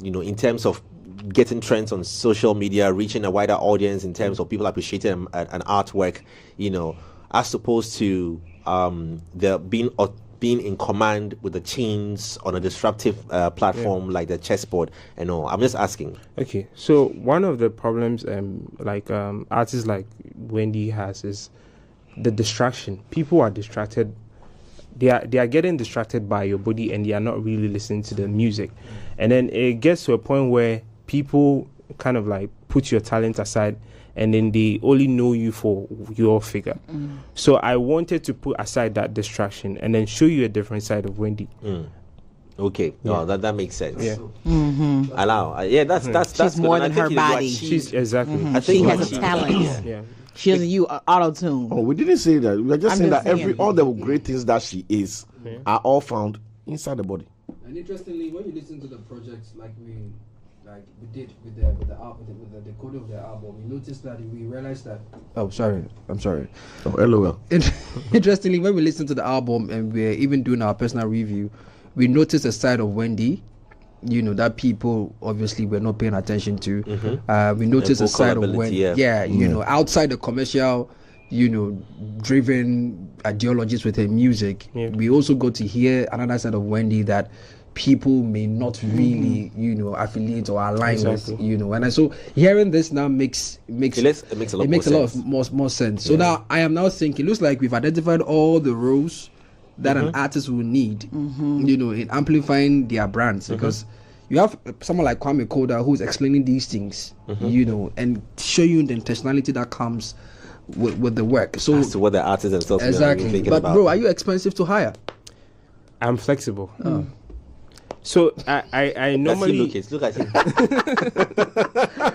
In terms of getting trends on social media, reaching a wider audience, in terms of people appreciating an artwork, as opposed to the being in command with the chains on a disruptive platform like the chessboard and all. I'm just asking. Okay, so one of the problems artists like Wendy has is the distraction. People are distracted. They are getting distracted by your body, and they are not really listening to the music. And then it gets to a point where people kind of like put your talent aside, and then they only know you for your figure. So I wanted to put aside that distraction and then show you a different side of Wendy. Okay, no, that makes sense. Yeah. Allow, that's She's more than her body. She's exactly. I think She has a talent. Yeah. She doesn't use auto-tune. Oh, we didn't say that. We were just saying that saying. all the great things that she is are all found inside the body. And interestingly, when you listen to the projects like we did with the decoding of the album, we noticed that we realized that. Oh, sorry, I'm sorry. Oh, LOL. Interestingly, when we listened to the album and we're even doing our personal review, we noticed a side of Wendy, that people obviously were not paying attention to. We noticed a side of Wendy, outside the commercial, driven ideologies with her music. Yeah. We also got to hear another side of Wendy that people may not really, affiliate or align with, and so hearing this now makes a lot of more sense. So now I am now thinking, looks like we've identified all the roles that an artist will need, in amplifying their brands, because you have someone like Kwame Koda who's explaining these things, you know, and show you the intentionality that comes with the work. So as to what the artists themselves exactly. thinking But about. bro, are you expensive to hire? I'm flexible. So I normally Look at him.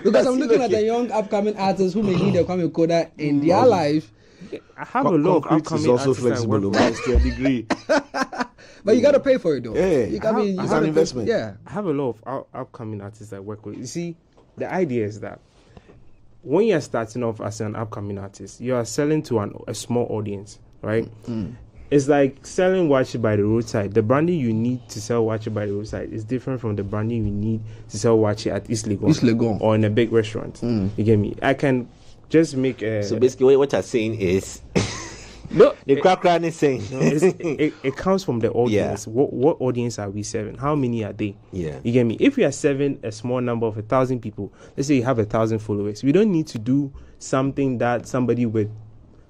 Because I'm looking at the young upcoming artists who may need a Kwame Koda in their life. I have a lot of Concrete upcoming is also artists I work flexible, with. guys, to a degree. But you gotta pay for it though. Yeah. You got me. It's an investment. Yeah. I have a lot of upcoming artists I work with. You see, the idea is that when you're starting off as an upcoming artist, you are selling to a small audience, right? It's like selling Wachi by the roadside. The branding you need to sell Wachi by the roadside is different from the branding you need to sell Wachi at East Legon or in a big restaurant. You get me? I can just make a... So basically, what you're saying is, No, the crack is saying, it comes from the audience. What audience are we serving? How many are they? Yeah. You get me? If we are serving a small number of 1,000 people, let's say you have 1,000 followers, we don't need to do something that somebody with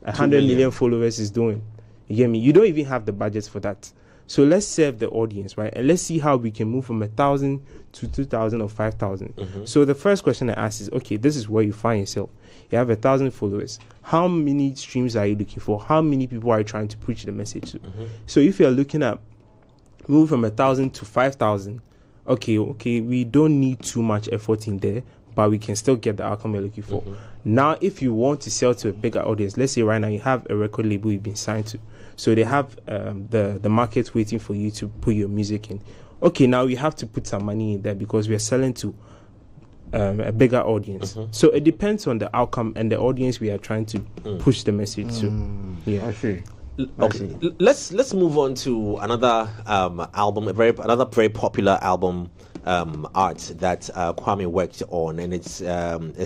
100 million followers is doing. You get me? You don't even have the budget for that. So let's serve the audience, right? And let's see how we can move from 1,000 to 2,000 or 5,000. So the first question I ask is, okay, this is where you find yourself. You have 1,000 followers. How many streams are you looking for? How many people are you trying to preach the message to? So if you're looking at move from 1,000 to 5,000, okay, we don't need too much effort in there, but we can still get the outcome you're looking for. Now, if you want to sell to a bigger audience, let's say right now you have a record label you've been signed to. So they have the market waiting for you to put your music in. Okay, now you have to put some money in there because we are selling to a bigger audience. So it depends on the outcome and the audience we are trying to push the message to. Yeah, I see. okay, let's move on to another album, another very popular album art that Kwame worked on, and it's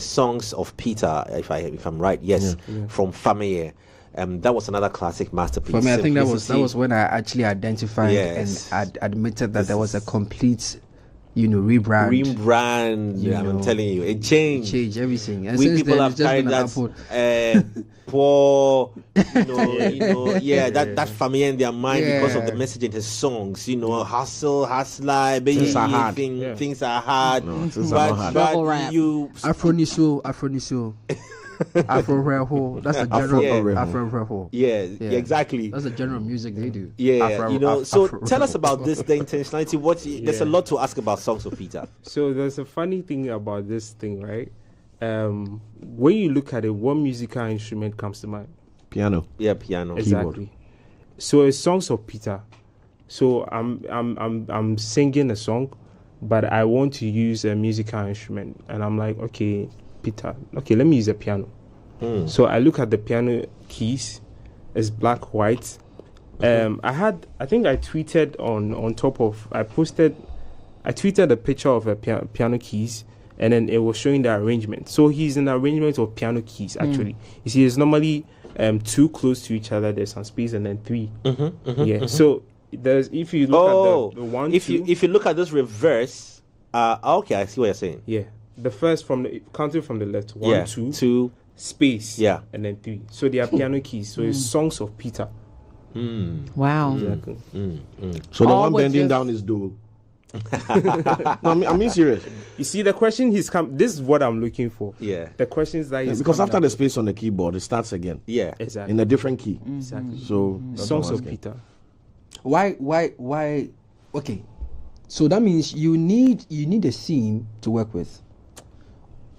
Songs of Peter, if I'm right. Yes, from Fameye. That was another classic masterpiece. For me, I think that was when I actually identified and admitted that there was a complete, rebrand. I'm telling you, it changed. Change everything. And We since people then, have it's just carried been an that upward. poor, that family in their mind because of the message in his songs. Hustle, Things are hard. things are hard. No, things are not hard. But you Afro-Niso. Afro-Reho. That's a general Afro-Reho. Yeah, exactly. That's the general music they do. So tell us about this, the intentionality. There's a lot to ask about Songs of Peter. So there's a funny thing about this thing, right? When you look at it, what musical instrument comes to mind? Piano. Yeah, piano. Exactly. Keyboard. So it's Songs of Peter. So I'm singing a song, but I want to use a musical instrument, and I'm like, okay, Peter. Okay, let me use a piano. So I look at the piano keys. It's black, white. I think I tweeted on top of. I tweeted a picture of a piano keys, and then it was showing the arrangement. So he's an arrangement of piano keys. Actually, you see, it's normally two close to each other. There's some space, and then three. So there's if you look at the one. If you look at this reverse, okay, I see what you're saying. Yeah. The first counting from the left, 1, 2, space, and then 3. So they are piano keys. So it's Songs of Peter. Wow. Exactly. So the All one with bending just- down is do. No, I mean serious. You see, the question he's come. This is what I'm looking for. Yeah. The questions that he's Because coming after up the with. space on the keyboard, it starts again Yeah. Exactly. in a different key. Exactly. So that's Songs what I'm of asking. Peter. Why? Okay. So that means you need a theme to work with.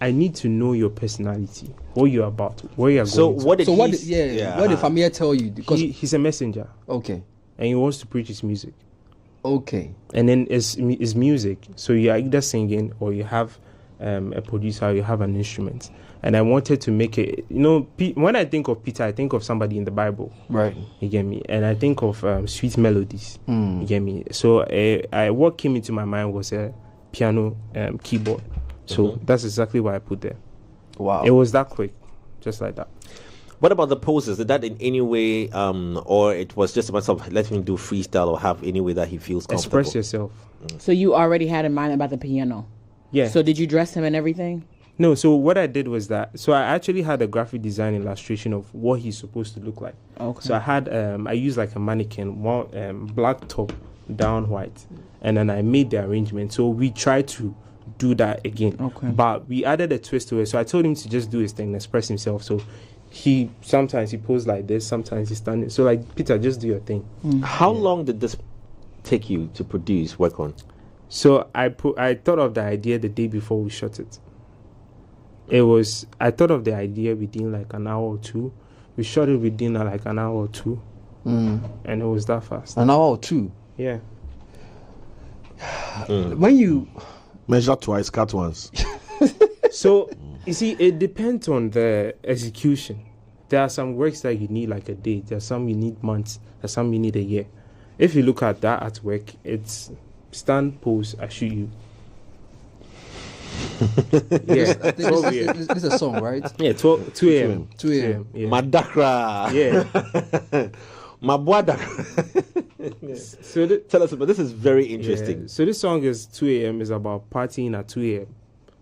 I need to know your personality, what you're about, where you're So going. what did So what? he? What did Famia tell you? Because He's a messenger, okay, and he wants to preach his music. okay. And then it's music. So you are either singing or you have a producer, or you have an instrument. And I wanted to make it. When I think of Peter, I think of somebody in the Bible. Right. You get me? And I think of sweet melodies. You get me? So what came into my mind was a piano keyboard. So that's exactly what I put there. Wow. It was that quick, just like that. What about the poses? Did that in any way, or it was just a matter of let him do freestyle or have any way that he feels comfortable? Express yourself. So you already had in mind about the piano. Yeah. So did you dress him and everything? No, so what I did was that, so I actually had a graphic design illustration of what he's supposed to look like. Okay. So I had, I used like a mannequin, one black top, down white, and then I made the arrangement. So we tried to do that again, but we added a twist to it. So I told him to just do his thing and express himself. So sometimes he posed like this, sometimes he's standing. So like, Peter, just do your thing. How long did this take you to work on? So I thought of the idea the day before we shot it. I thought of the idea within like an hour or two. We shot it within like an hour or two, and it was that fast. An hour or two. Yeah. When you measure twice, cut once. So you see, it depends on the execution. There are some works that you need like a day. There are some you need months. There are some you need a year. If you look at that artwork, it's stand, pose, I shoot you. Yeah, this is a song, right? Yeah, 2 a.m. 2 a.m. Yeah. Madakra. Yeah. Mabwada. So tell us about this. Is very interesting. Yeah. So this song is 2 a.m. is about partying at 2 a.m.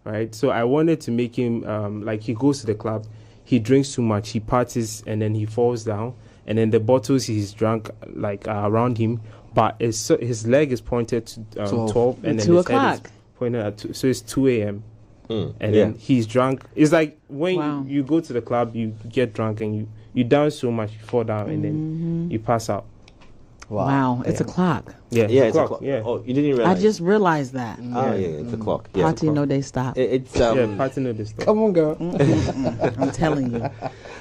Right? So I wanted to make him like he goes to the club, he drinks too much, he parties, and then he falls down, and then the bottles he's drunk like around him, but his leg is pointed to 12, and then 2 his head o'clock. is pointed at 2. So it's 2 a.m. And yeah. then he's drunk. It's like when Wow. you go to the club, you get drunk and you dance so much, you fall down, and then you pass out. Wow. It's a clock. Yeah, Yeah, it's a clock. Yeah. Yeah. Oh, you didn't I realize? just realized that. Oh, yeah, it's a clock. Yeah. Party no day stop. It's Yeah, party no this stuff. Come on, girl. I'm telling you.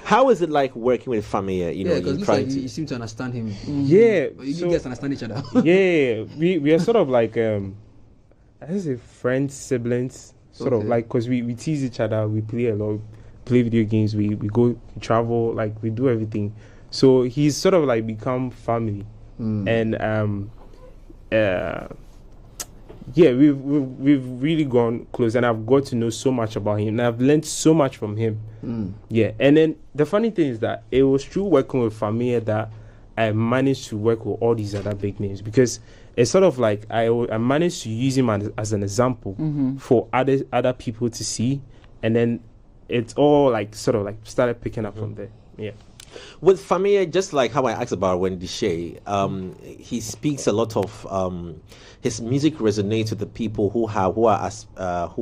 How is it like working with Famia? You know, Yeah, because you looks like trying to. you seem to understand him. Yeah. But you so- guys understand each other. yeah, we are sort of like I say friends, siblings, sort of Okay. like, because we tease each other, we play a lot, play video games, we go we travel, like we do everything. So he's sort of like become family, and yeah, we've really gone close, and I've got to know so much about him, and I've learned so much from him. Yeah, and then the funny thing is that it was through working with Famia that I managed to work with all these other big names, because it's sort of like I managed to use him as an example for other people to see, and then it's all like sort of like started picking up from there. Yeah. With Famia, just like how I asked about Wendy Shay, he speaks a lot of his music resonates with the people who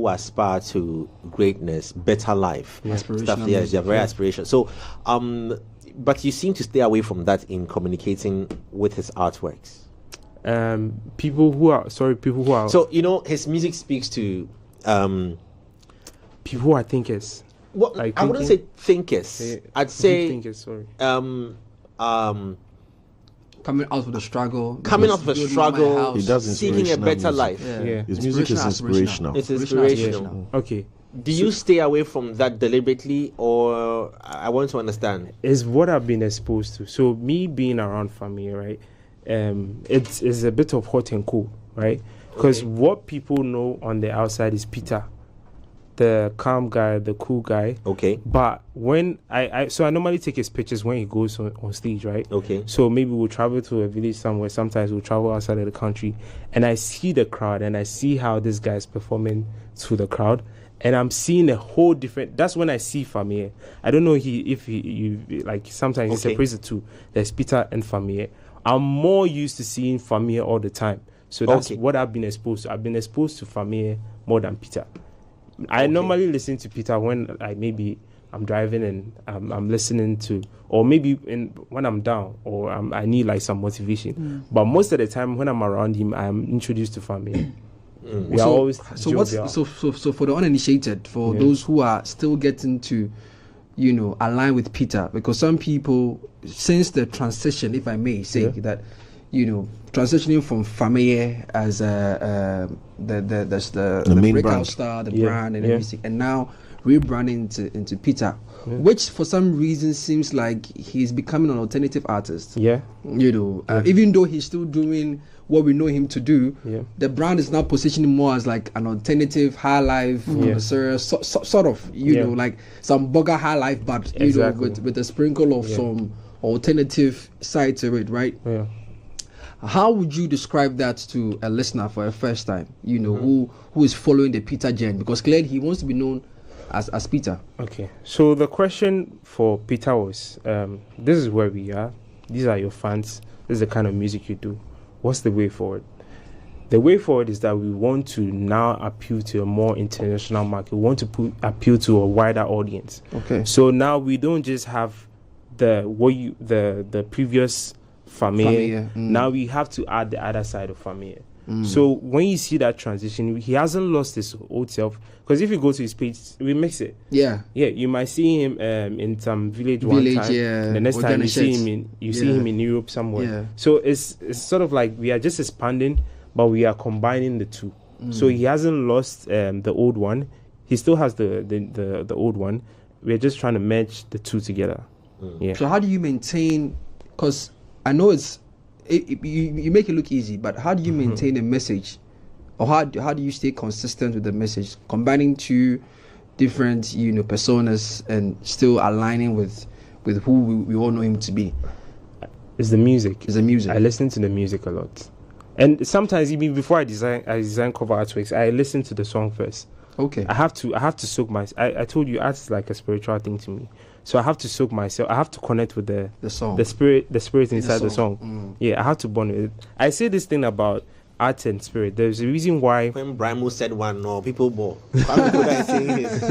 aspire to greatness, better life, stuff. Yes, they're very aspirational. So, but you seem to stay away from that in communicating with his artworks. People who are. So you know, his music speaks to people who are thinkers. Well, Like I wouldn't say thinkers. I'd say thinkers. Sorry. coming Coming out of the struggle. out of a struggle, He does seeking a inspirational better music. life. Yeah. His music is inspirational. It's inspirational. Okay. Do you stay away from that deliberately, or I want to understand? Is what I've been exposed to. So me being around family, right? It's a bit of hot and cold, right? Because what people know on the outside is Peter, the calm guy, the cool guy. Okay. But when I normally take his pictures when he goes on stage, right? Okay. So maybe we'll travel to a village somewhere. Sometimes we'll travel outside of the country, and I see the crowd, and I see how this guy is performing to the crowd, and I'm seeing a whole different. That's when I see Famia. I don't know if you like. Sometimes he separates the two. There's Peter and Famia. I'm more used to seeing Famia all the time, so that's what I've been exposed to. I've been exposed to Famia more than Peter. I normally listen to Peter when maybe I'm driving and I'm listening to, or maybe when I'm down or I need like some motivation. But most of the time when I'm around him, I'm introduced to family. We are always so for the uninitiated, for those who are still getting to, align with Peter, because some people, since the transition, if I may say that, transitioning from Famille as the main breakout brand. star, the brand and everything, and now rebranding into Peter, which for some reason seems like he's becoming an alternative artist. Even though he's still doing what we know him to do, the brand is now positioning more as like an alternative high life, sort of, like some bugger high life, but with a sprinkle of some alternative side to it, right? How would you describe that to a listener for a first time, who is following the Peter gen? Because clearly he wants to be known as Peter. Okay, so the question for Peter was, this is where we are, these are your fans, this is the kind of music you do. what's the way forward? The way forward is that we want to now appeal to a more international market. We want to appeal to a wider audience. Okay. So now we don't just have the previous Famille. Now we have to add the other side of Famille. So when you see that transition, he hasn't lost his old self. Because if you go to his page, we mix it. Yeah. You might see him in some village one time. Yeah. The next time you see him in Europe somewhere. Yeah. So it's sort of like we are just expanding, but we are combining the two. So he hasn't lost the old one. He still has the old one. We're just trying to merge the two together. Yeah. So how do you maintain? Because I know you make it look easy, but how do you maintain a message, or how do you stay consistent with the message, combining two different personas and still aligning with who we all know him to be? It's the music. It's the music. I listen to the music a lot, and sometimes even before I design cover artworks, I listen to the song first. Okay. I have to soak my. I told you, art is like a spiritual thing to me. So I have to soak myself. I have to connect with the song, the spirit inside the song. Yeah, I have to bond with it. I say this thing about art and spirit. There's a reason why. When Brimo said one, no people bore. Koda is saying his.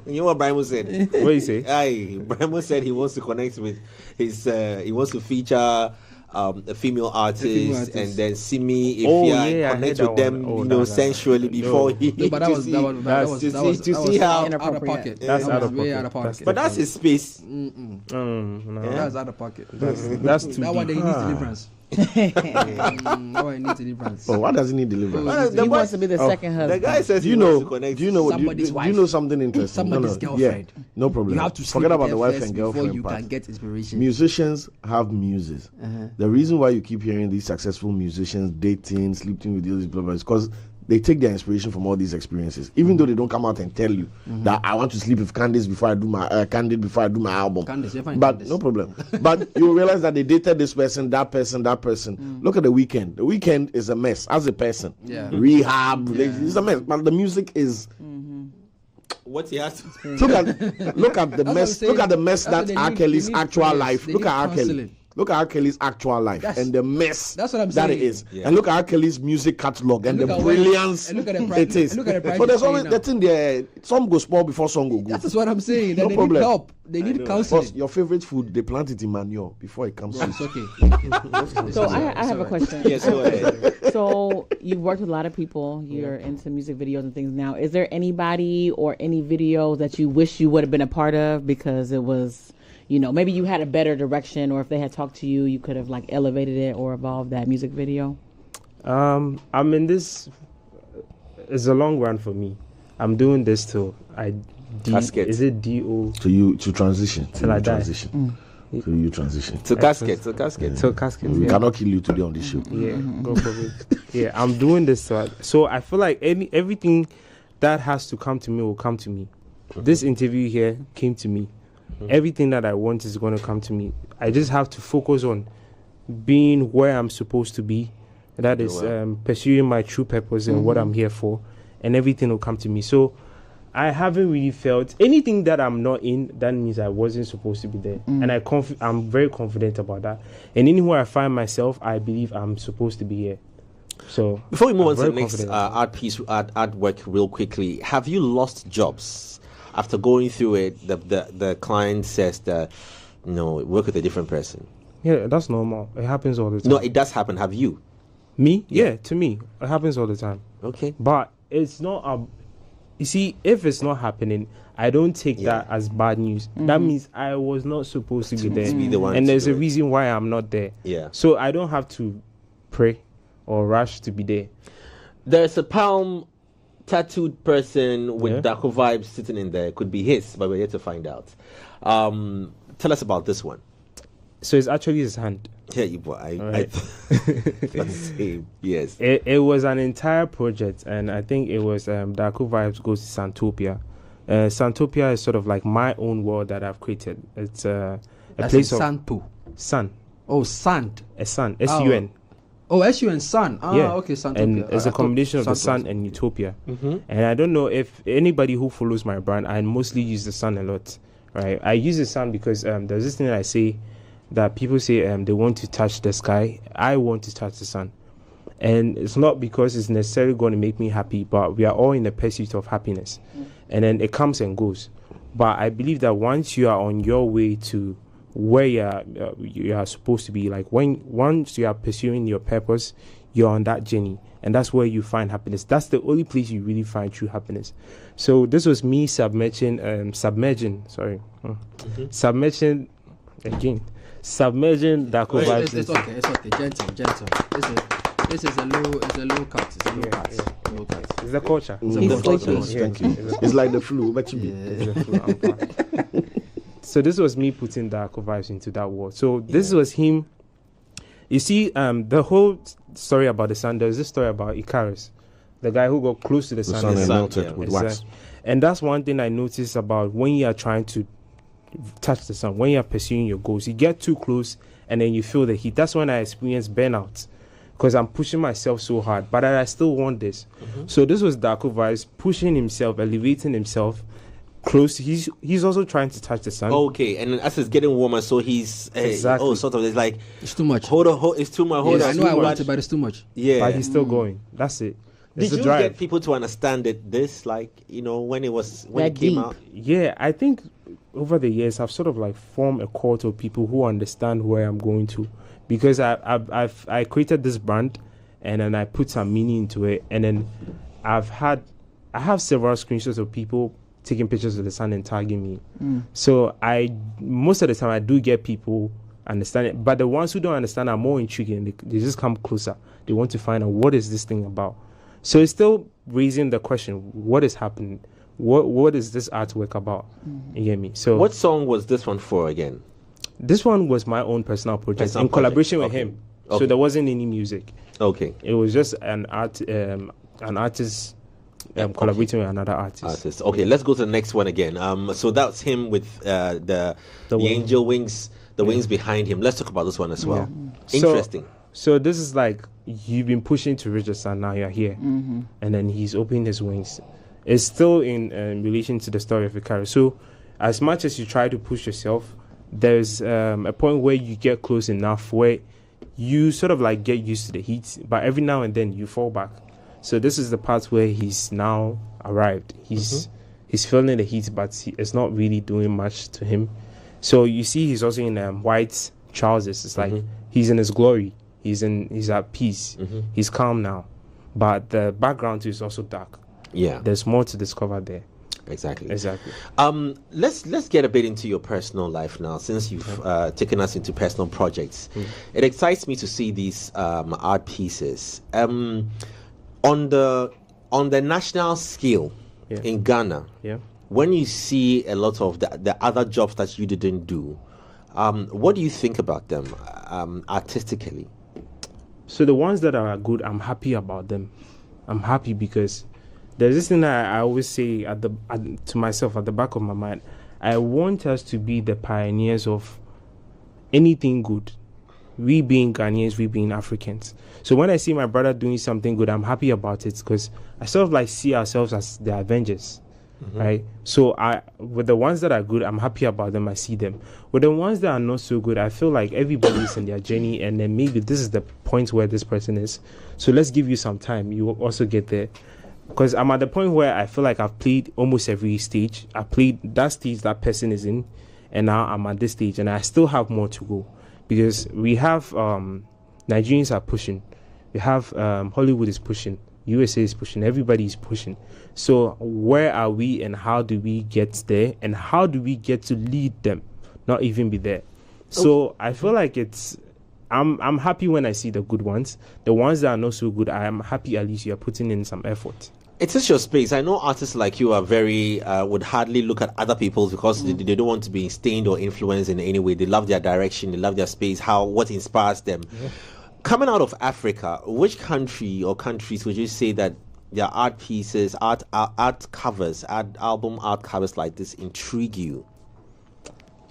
You know what Brimo said? What do you say? Brimo said he wants to connect with his. He wants to feature a female artist, and then see me if connect with them, sensually before he. No, but that was how out of pocket. That's out of way pocket. out of pocket. But that's his space. No. That's out of pocket. That's too that one deep. they need deliverance. That one needs deliverance. Oh, why does he need deliverance? He wants to be the second husband. The guy says Do you know Somebody's wife. Do you know something interesting? Somebody's girlfriend. Yeah, no problem. You have to forget about the wife first and before girlfriend you part. can get inspiration. Musicians have muses. The reason why you keep hearing these successful musicians dating, sleeping with these blah blah is because they take their inspiration from all these experiences, even though they don't come out and tell you that I want to sleep with Candice before I do my album. Candice, you're fine, but Candice. no problem. But you realize that they dated this person, that person. Look at The Weeknd. The Weeknd is a mess as a person. Yeah. Rehab, it's a mess. But the music is. What he has. Look at the mess. Look at the mess that R. Kelly's actual life. Look at R. Kelly. Look at R. Kelly's actual life and the mess that's what I'm that saying. it is. Yeah. And look at R. Kelly's music catalog and the brilliance it is. Look at the price So there's he's always paying the thing there. Some go small before some go good. That's what I'm saying. No They problem. need help. They need counseling. Boss, your favorite food, they plant it in manure before it comes It's sweet. okay. So I have a question. Yes, go ahead. So you've worked with a lot of people. You're into music videos and things now. Is there anybody or any video that you wish you would have been a part of because it was, maybe you had a better direction, or if they had talked to you, you could have like elevated it or evolved that music video? I mean, this is a long run for me. I'm doing this till Casket. Is it DO? To transition. Till I die. Transition. So you transition. To casket. Till casket. We Yeah. cannot kill you today on this show. Yeah, go for it. Yeah, I'm doing this. So I feel like everything that has to come to me will come to me. This interview here came to me. Everything that I want is going to come to me. I just have to focus on being where I'm supposed to be. That is pursuing my true purpose and what I'm here for. And everything will come to me. So I haven't really felt anything that I'm not in. That means I wasn't supposed to be there. And I'm very confident about that. And anywhere I find myself, I believe I'm supposed to be here. So Before we move I'm on to the very next confident. artwork real quickly, have you lost jobs? After going through it, the client says that, work with a different person. Yeah, that's normal. It happens all the time. No, it does happen. Have you? Me? Yeah, to me. It happens all the time. Okay. But it's not you see, if it's not happening, I don't take that as bad news. That means I was not supposed to be there. be the one and to there's do a it. reason why I'm not there. Yeah. So I don't have to pray or rush to be there. There's a palm tattooed person with Yeah. Daco vibes sitting in there. It could be his, but we're yet to find out. Tell us about this one. So it's actually his hand. Yeah, you boy. Alright. Yes. It was an entire project, and I think it was Daco Vibes goes to Santopia. Santopia is sort of like my own world that I've created. It's a place of Santo. sun. Oh, sand. A sun. S-U-N. Oh, SU and sun. Yeah. Okay, Santopia. And it's a combination of the Santo. sun and utopia. And I don't know if anybody who follows my brand, I mostly use the sun a lot. Right? I use the sun because there's this thing that I say, that people say they want to touch the sky. I want to touch the sun. And it's not because it's necessarily going to make me happy, but we are all in the pursuit of happiness. And then it comes and goes. But I believe that once you are on your way to where you are supposed to be, like once you are pursuing your purpose, you're on that journey. And that's where you find happiness. That's the only place you really find true happiness. So this was me submerging Daco vibes. It's okay. Gentle. This is a low cut. It's a low cut. Yeah. Low cut. It's the culture. Thank you. It's like the flu, but you be. So this was me putting Daco vibes into that world. So this was him. You see, the whole story about the sun, there's this story about Icarus, the guy who got close to the sun and melted with wax. And that's one thing I noticed about when you are trying to touch the sun, when you are pursuing your goals, you get too close and then you feel the heat. That's when I experienced burnout, because I'm pushing myself so hard, but I still want this. So this was Daco vibes, pushing himself, elevating himself close. He's also trying to touch the sun. Okay, and as it's getting warmer, so he's exactly. Sort of. It's like it's too much. Hold on, it's too much. Hold on. I know I want it, but it's too much. Yeah, but he's still going. That's it. It's Did you drive. get people to understand it? This, like, when it came out. Yeah, I think over the years I've sort of like formed a court of people who understand where I'm going to, because I created this brand, and then I put some meaning into it, and then I have several screenshots of people taking pictures of the sun and tagging me. So most of the time I do get people understand it, but the ones who don't understand are more intrigued, and they just come closer. They want to find out what is this thing about. So it's still raising the question: what is happening? What is this artwork about? You get me? So what song was this one for again? This one was my own personal project in collaboration with him. So there wasn't any music. Okay. It was just an artist collaborating with another artist. Okay, let's go to the next one again. So that's him with the angel wings, the wings behind him. Let's talk about this one as well. Interesting. So this is like you've been pushing to reach the sun. Now you're here, and then he's opening his wings. It's still in relation to the story of Icarus. So as much as you try to push yourself, there's a point where you get close enough where you sort of like get used to the heat, but every now and then you fall back. So this is the part where he's now arrived. He's feeling the heat, but it's not really doing much to him. So you see he's also in white trousers. It's like he's in his glory. He's at peace. He's calm now. But the background is also dark. Yeah. There's more to discover there. Exactly. Let's get a bit into your personal life now, since you've taken us into personal projects. It excites me to see these art pieces. On the national scale in Ghana, when you see a lot of the other jobs that you didn't do, what do you think about them artistically? So the ones that are good, I'm happy about them. I'm happy because there's this thing that I always say to myself at the back of my mind. I want us to be the pioneers of anything good. We being Ghanaians, we being Africans. So when I see my brother doing something good, I'm happy about it, because I sort of like see ourselves as the Avengers, right? So with the ones that are good, I'm happy about them. I see them. With the ones that are not so good, I feel like everybody's in their journey, and then maybe this is the point where this person is. So let's give you some time. You will also get there. Because I'm at the point where I feel like I've played almost every stage. I played that stage that person is in, and now I'm at this stage, and I still have more to go. Because we have Nigerians are pushing, we have Hollywood is pushing, USA is pushing, everybody is pushing. So where are we, and how do we get there, and how do we get to lead them, not even be there? So I feel like I'm happy when I see the good ones. The ones that are not so good, I am happy at least you are putting in some effort. It is your space. I know artists like you are very would hardly look at other people's, because they don't want to be stained or influenced in any way. They love their direction, they love their space, what inspires them. Coming out of Africa, which country or countries would you say that their art pieces, art covers, album art covers like this intrigue you?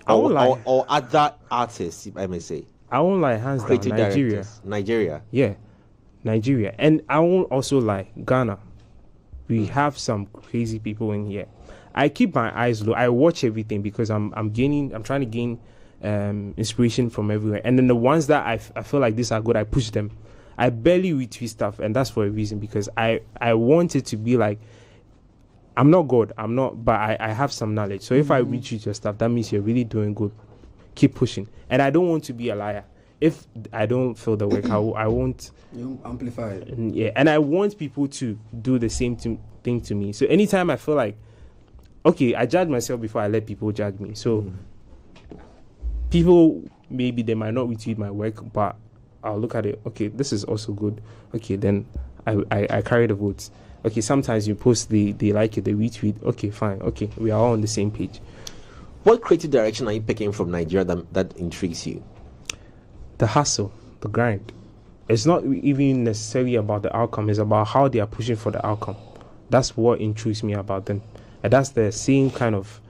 Or other artists, if I may say. I won't lie, hands down, Nigeria. Yeah, Nigeria. And I won't also lie, Ghana. We have some crazy people in here. I keep my eyes low. I watch everything because I'm trying to gain inspiration from everywhere. And then the ones that I feel like these are good, I push them. I barely retweet stuff, and that's for a reason, because I want it to be like, I'm not God, but I have some knowledge. So if I retweet your stuff, that means you're really doing good. Keep pushing. And I don't want to be a liar. If I don't feel the work, I won't. You amplify it. Yeah, and I want people to do the same thing to me. So anytime I feel like, okay, I judge myself before I let people judge me. So people, maybe they might not retweet my work, but I'll look at it. Okay, this is also good. Okay, then I carry the votes. Okay, sometimes you post, they like it, they retweet. Okay, fine. Okay, we are all on the same page. What creative direction are you picking from Nigeria that intrigues you? The hustle, the grind. It's not even necessarily about the outcome. It's about how they are pushing for the outcome. That's what intrigues me about them. And that's the same kind of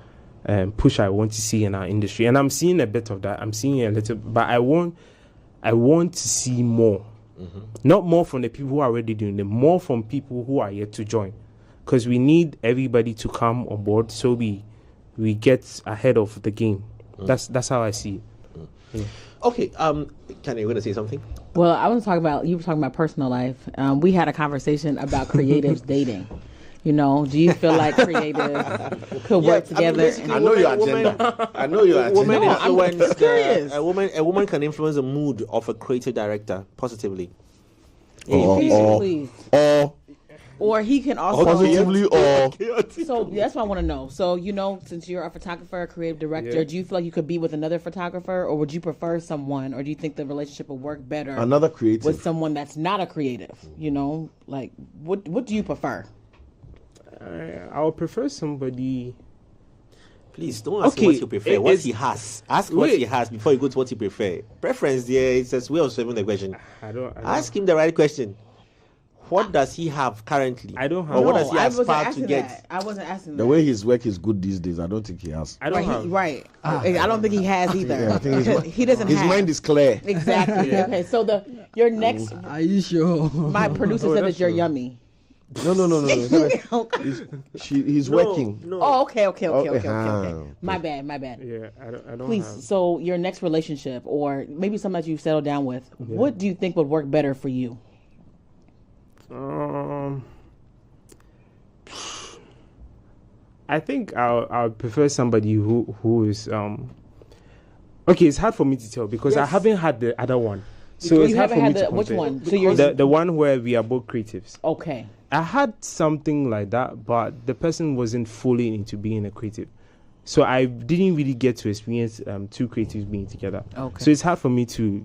push I want to see in our industry. And I'm seeing a bit of that. I'm seeing a little, but I want to see more. Not more from the people who are already doing it, more from people who are yet to join. Because we need everybody to come on board so we get ahead of the game. That's how I see it. Yeah. Okay, Kenny, you going to say something? Well, I was talking about, you were talking about personal life. We had a conversation about creatives dating. You know, do you feel like creatives could work together? I know your agenda. I know your agenda. Woman influence, curious. a woman can influence the mood of a creative director positively. Or he can also positively or So that's what I want to know. So, you know, since you're a photographer, a creative director, do you feel like you could be with another photographer, or would you prefer someone, or do you think the relationship will work better another creative with someone that's not a creative? You know, like what do you prefer? I would prefer somebody. Please don't ask what you prefer. What he has. Ask what he has before you go to what you prefer. Preference, yeah, it's a way of solving the question. I don't ask him the right question. What does he have currently? I don't have. Or what does he aspire to get? I wasn't asking the that. way his work is good these days. I don't think he has. I don't have. I don't think he has either. Yeah, I think he doesn't. His have. mind is clear. Exactly. Okay. So your next. Are you sure? My producer said that you're yummy. No. He's working. No. Oh, okay. My bad. Yeah, I don't. Please. Have. So your next relationship, or maybe someone that you've settled down with, what do you think would work better for you? I think I'll prefer somebody who is okay. It's hard for me to tell because I haven't had the other one, so it's hard for me to compare. Which one? So you're the one where we are both creatives. Okay. I had something like that, but the person wasn't fully into being a creative, so I didn't really get to experience two creatives being together. Okay. So it's hard for me to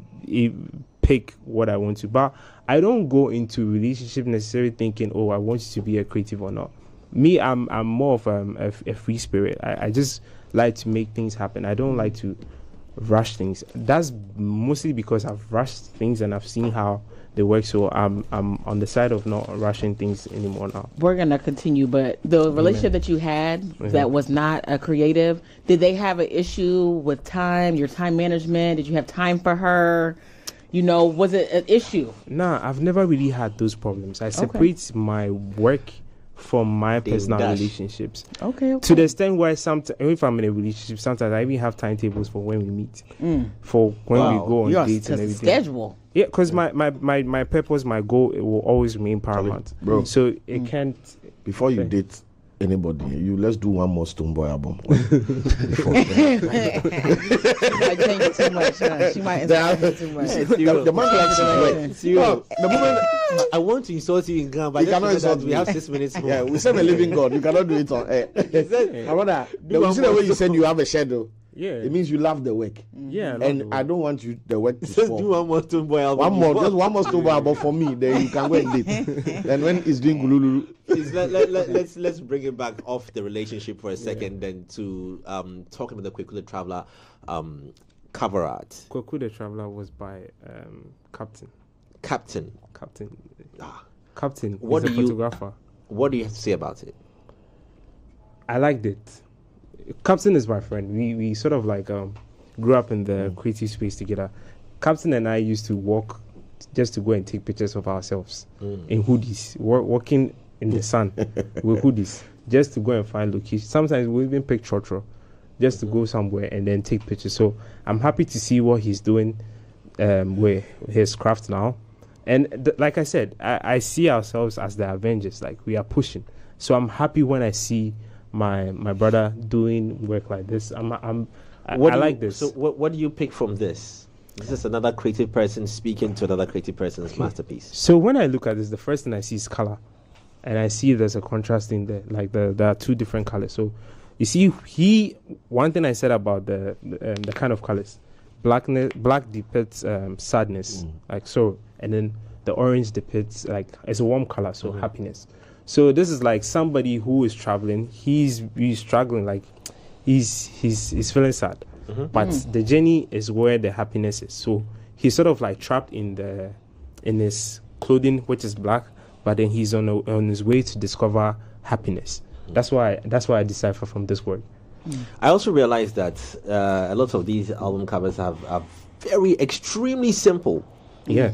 pick what I want to, but I don't go into relationship necessarily thinking, oh, I want you to be a creative or not. Me, I'm more of a free spirit. I just like to make things happen. I don't like to rush things. That's mostly because I've rushed things and I've seen how they work. So I'm on the side of not rushing things anymore now. We're gonna continue, but the relationship that you had that was not a creative, did they have an issue with time, your time management? Did you have time for her? You know, was it an issue? Nah, I've never really had those problems. I separate my work from my personal relationships. Okay. To the extent where sometimes, if I'm in a relationship, sometimes I even have timetables for when we meet, for when we go on dates and everything. Schedule. Yeah, because my purpose, my goal, it will always remain paramount. Bro. So it can't. Before you date anybody, let's do one more Stonebwoy album. She might change it too much. She might inspire it too much. The man likes his work. The moment I want to insult you in Ghana, but you cannot insult me. We have 6 minutes more. Yeah, we serve a living God. You cannot do it on air. You see the way you said you have a schedule. Yeah, it means you love the work. Yeah, and I don't want the work to just fall. do one more Stonebwoy album. Just one more Stonebwoy album for me. Then you can go and date. Then when it's doing gululu, let's bring it back off the relationship for a second, then to talk about the Kwame the Traveler cover art. Kwame the Traveler was by Captain. Captain. What is a photographer. What do you have to say about it? I liked it. Captain is my friend. We sort of like grew up in the creative space together. Captain and I used to walk just to go and take pictures of ourselves in hoodies, walking in the sun with hoodies, just to go and find locations. Sometimes we even pick trotro just to go somewhere and then take pictures. So I'm happy to see what he's doing with his craft now. And like I said, I see ourselves as the Avengers. Like, we are pushing. So I'm happy when I see my brother doing work like this. I like this. So what do you pick from this? This is another creative person speaking to another creative person's masterpiece. So when I look at this, the first thing I see is color. And I see there's a contrast in there. Like, there are two different colors. So you see, one thing I said about the kind of colors, black depicts sadness, like so, and then the orange depicts, like, it's a warm color, so happiness. So this is like somebody who is traveling. He's struggling, like he's feeling sad, but the journey is where the happiness is. So he's sort of like trapped in his clothing, which is black, but then he's on his way to discover happiness. That's why I decipher from this word. I also realized that a lot of these album covers are very extremely simple. Yeah.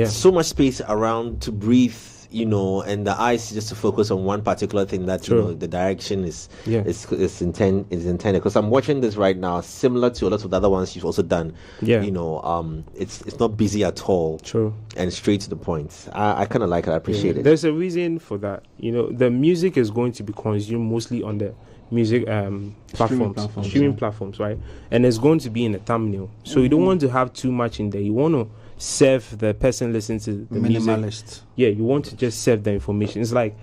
So much space around to breathe, and the eyes just to focus on one particular thing that the direction is intended. Because I'm watching this right now, similar to a lot of the other ones you've also done. Yeah. It's not busy at all. True. And straight to the point. I kind of like it. I appreciate it. There's a reason for that. The music is going to be consumed mostly on the music streaming platforms, right? And it's going to be in a thumbnail. So you don't want to have too much in there. You want to serve the person listening to the minimalist music. Yeah, you want to just serve the information. It's like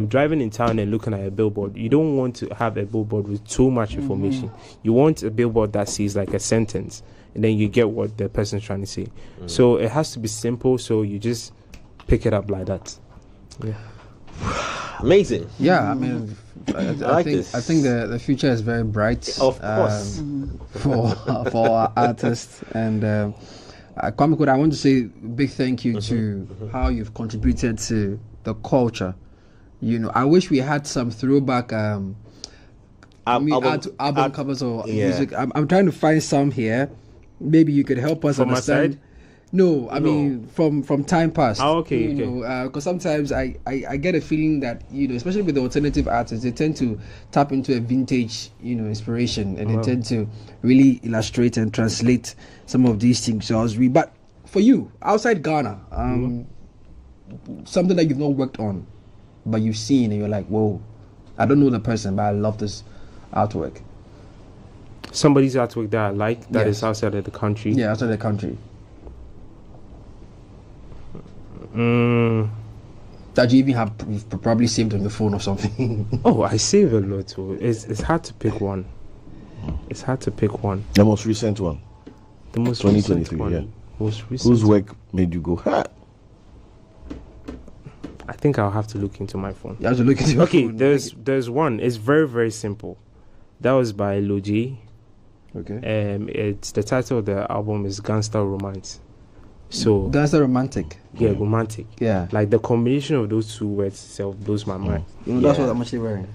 driving in town and looking at a billboard. You don't want to have a billboard with too much information. You want a billboard that says like a sentence, and then you get what the person's trying to say. So it has to be simple, so you just pick it up like that. Yeah. Amazing. Yeah, I mean, I think the future is very bright. Of course. For our artists. And Kwame Koda, I want to say a big thank you to how you've contributed to the culture. I wish we had some throwback album covers or music. I'm trying to find some here. Maybe you could help us understand. No, I mean from time past. Oh, okay. Because sometimes I get a feeling that especially with the alternative artists, they tend to tap into a vintage inspiration, and they tend to really illustrate and translate some of these things. So but for you outside Ghana, something that you've not worked on, but you've seen and you're like, whoa, I don't know the person, but I love this artwork. Somebody's artwork that I like that is outside of the country. Yeah, outside the country. That you even have probably saved on your phone or something. Oh, I save a lot too. It's hard to pick one. The most recent one. The most 2023, recent one. yeah. Most recent. Whose work made you go, ha? I think I'll have to look into my phone. You have to look into your phone. There's one. It's very, very simple. That was by Loji. Okay. It's the title of the album is Gangsta Romance. So that's a romantic. Yeah, romantic. Yeah. Like the combination of those two words itself blows my mind. That's what I'm actually wearing.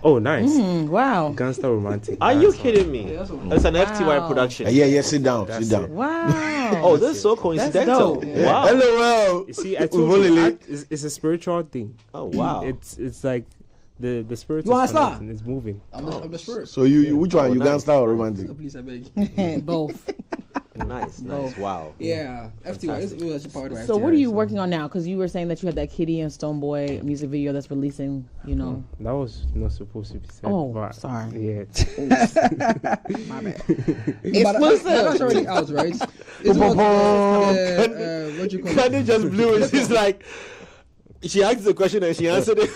Oh, nice. Wow. Gangsta Romantic. Are you kidding me? It's an FTY production. Yeah, sit down. Wow. Oh, this is so coincidental. Wow. Hello. You see, I told you it's a spiritual thing. Oh, wow. It's like the spirit You is understand? it's moving. I'm the spirit. So you which one? You gangster or romantic? Please, I beg. Both. Nice. Wow. Yeah. FTY is actually part of FTY. So what are you working on now? Because you were saying that you had that Kitty and Stonebwoy music video that's releasing, That was not supposed to be said. Oh, but sorry. Yeah. My bad. Exclusive. That's already out, right? What you call Kanye just blew it. She's like, she asked the question and she answered it.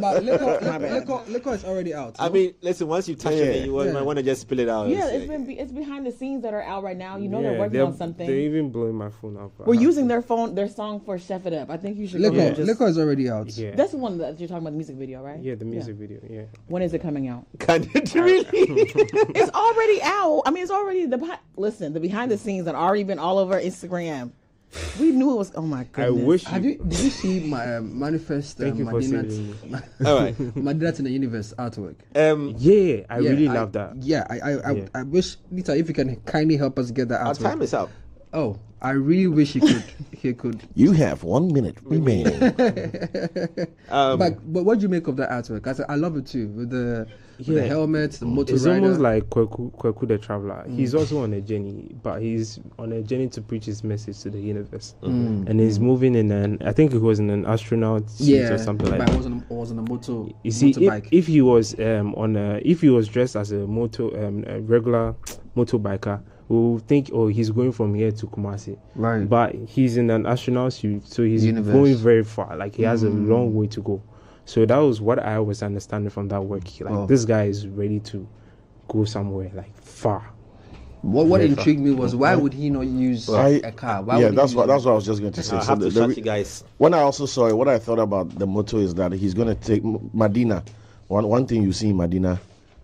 But liquor is already out. I mean, listen, once you touch it, you might want to just spill it out. Yeah, it's behind the scenes that are out right now. They're working on something. They're even blowing my phone up. We're using their song for Chef It Up. I think you should. Liquor is already out. Yeah. That's the one that you're talking about, the music video, right? Yeah, the music video. Yeah. When is it coming out? Really? It's already out. I mean, it's already the behind the scenes that already been all over Instagram. We knew it was. Oh my goodness! I wish. Did you see my manifest? Thank you for saying All right. Madinat in the Universe artwork. Yeah, I really love that. Yeah, I wish Lita, if you can kindly help us get that artwork. Our time is up. Oh, I really wish he could. He could. You have 1 minute remaining. But what do you make of that artwork? I love it too. With the helmet, the motor It's rider. almost like Kweku the Traveler. He's also on a journey, but he's on a journey to preach his message to the universe. And he's moving in I think it was in an astronaut suit or something like but that. it was on a motor. You see, motorbike. if he was if he was dressed as a a regular motorbiker, we will think, oh, he's going from here to Kumasi. Right. But he's in an astronaut suit, so he's Universe. going very far. Like he has a long way to go. So that was what I was understanding from that work. Like this guy is ready to go somewhere like far. What intrigued me was why would he not use a car? Why would that's he what I was just going to say. I have to shut you guys. When I also saw it, what I thought about the motto is that he's going to take Medina. One thing you see in Medina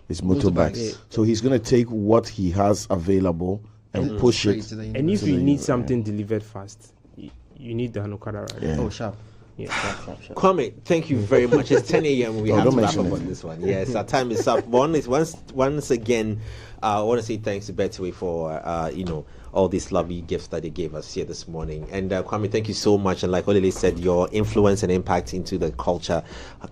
is motorbikes. Yeah. So he's going to take what he has available and push it. And if you need something delivered fast, you need the Okada rider. Yeah. Oh, sharp. Yeah, sharp. Kwame, thank you very much. It's 10 a.m. We have don't to wrap mention up it. on this one. Yes, our time is up. Once again, I want to say thanks to Betway for all these lovely gifts that they gave us here this morning. And Kwame, thank you so much. And like Olele said, your influence and impact into the culture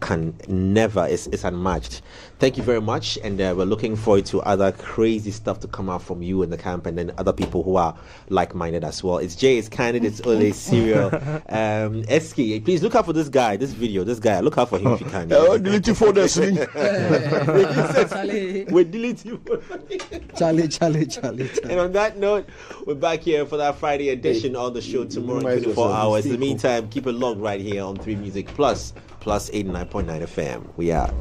is unmatched. Thank you very much. And we're looking forward to other crazy stuff to come out from you in the camp, and then other people who are like-minded as well. It's Jay, it's Candid, it's Ole, Serial. SK, please look out for this guy, this video, this guy. Look out for him if you can. Delete your phone, We're deleting. Charlie. And on that note, we're back here for that Friday edition on the show tomorrow in Might as 24 well hours. In the stay cool. meantime, keep it locked right here on 3 Music Plus 89.9 FM. We out.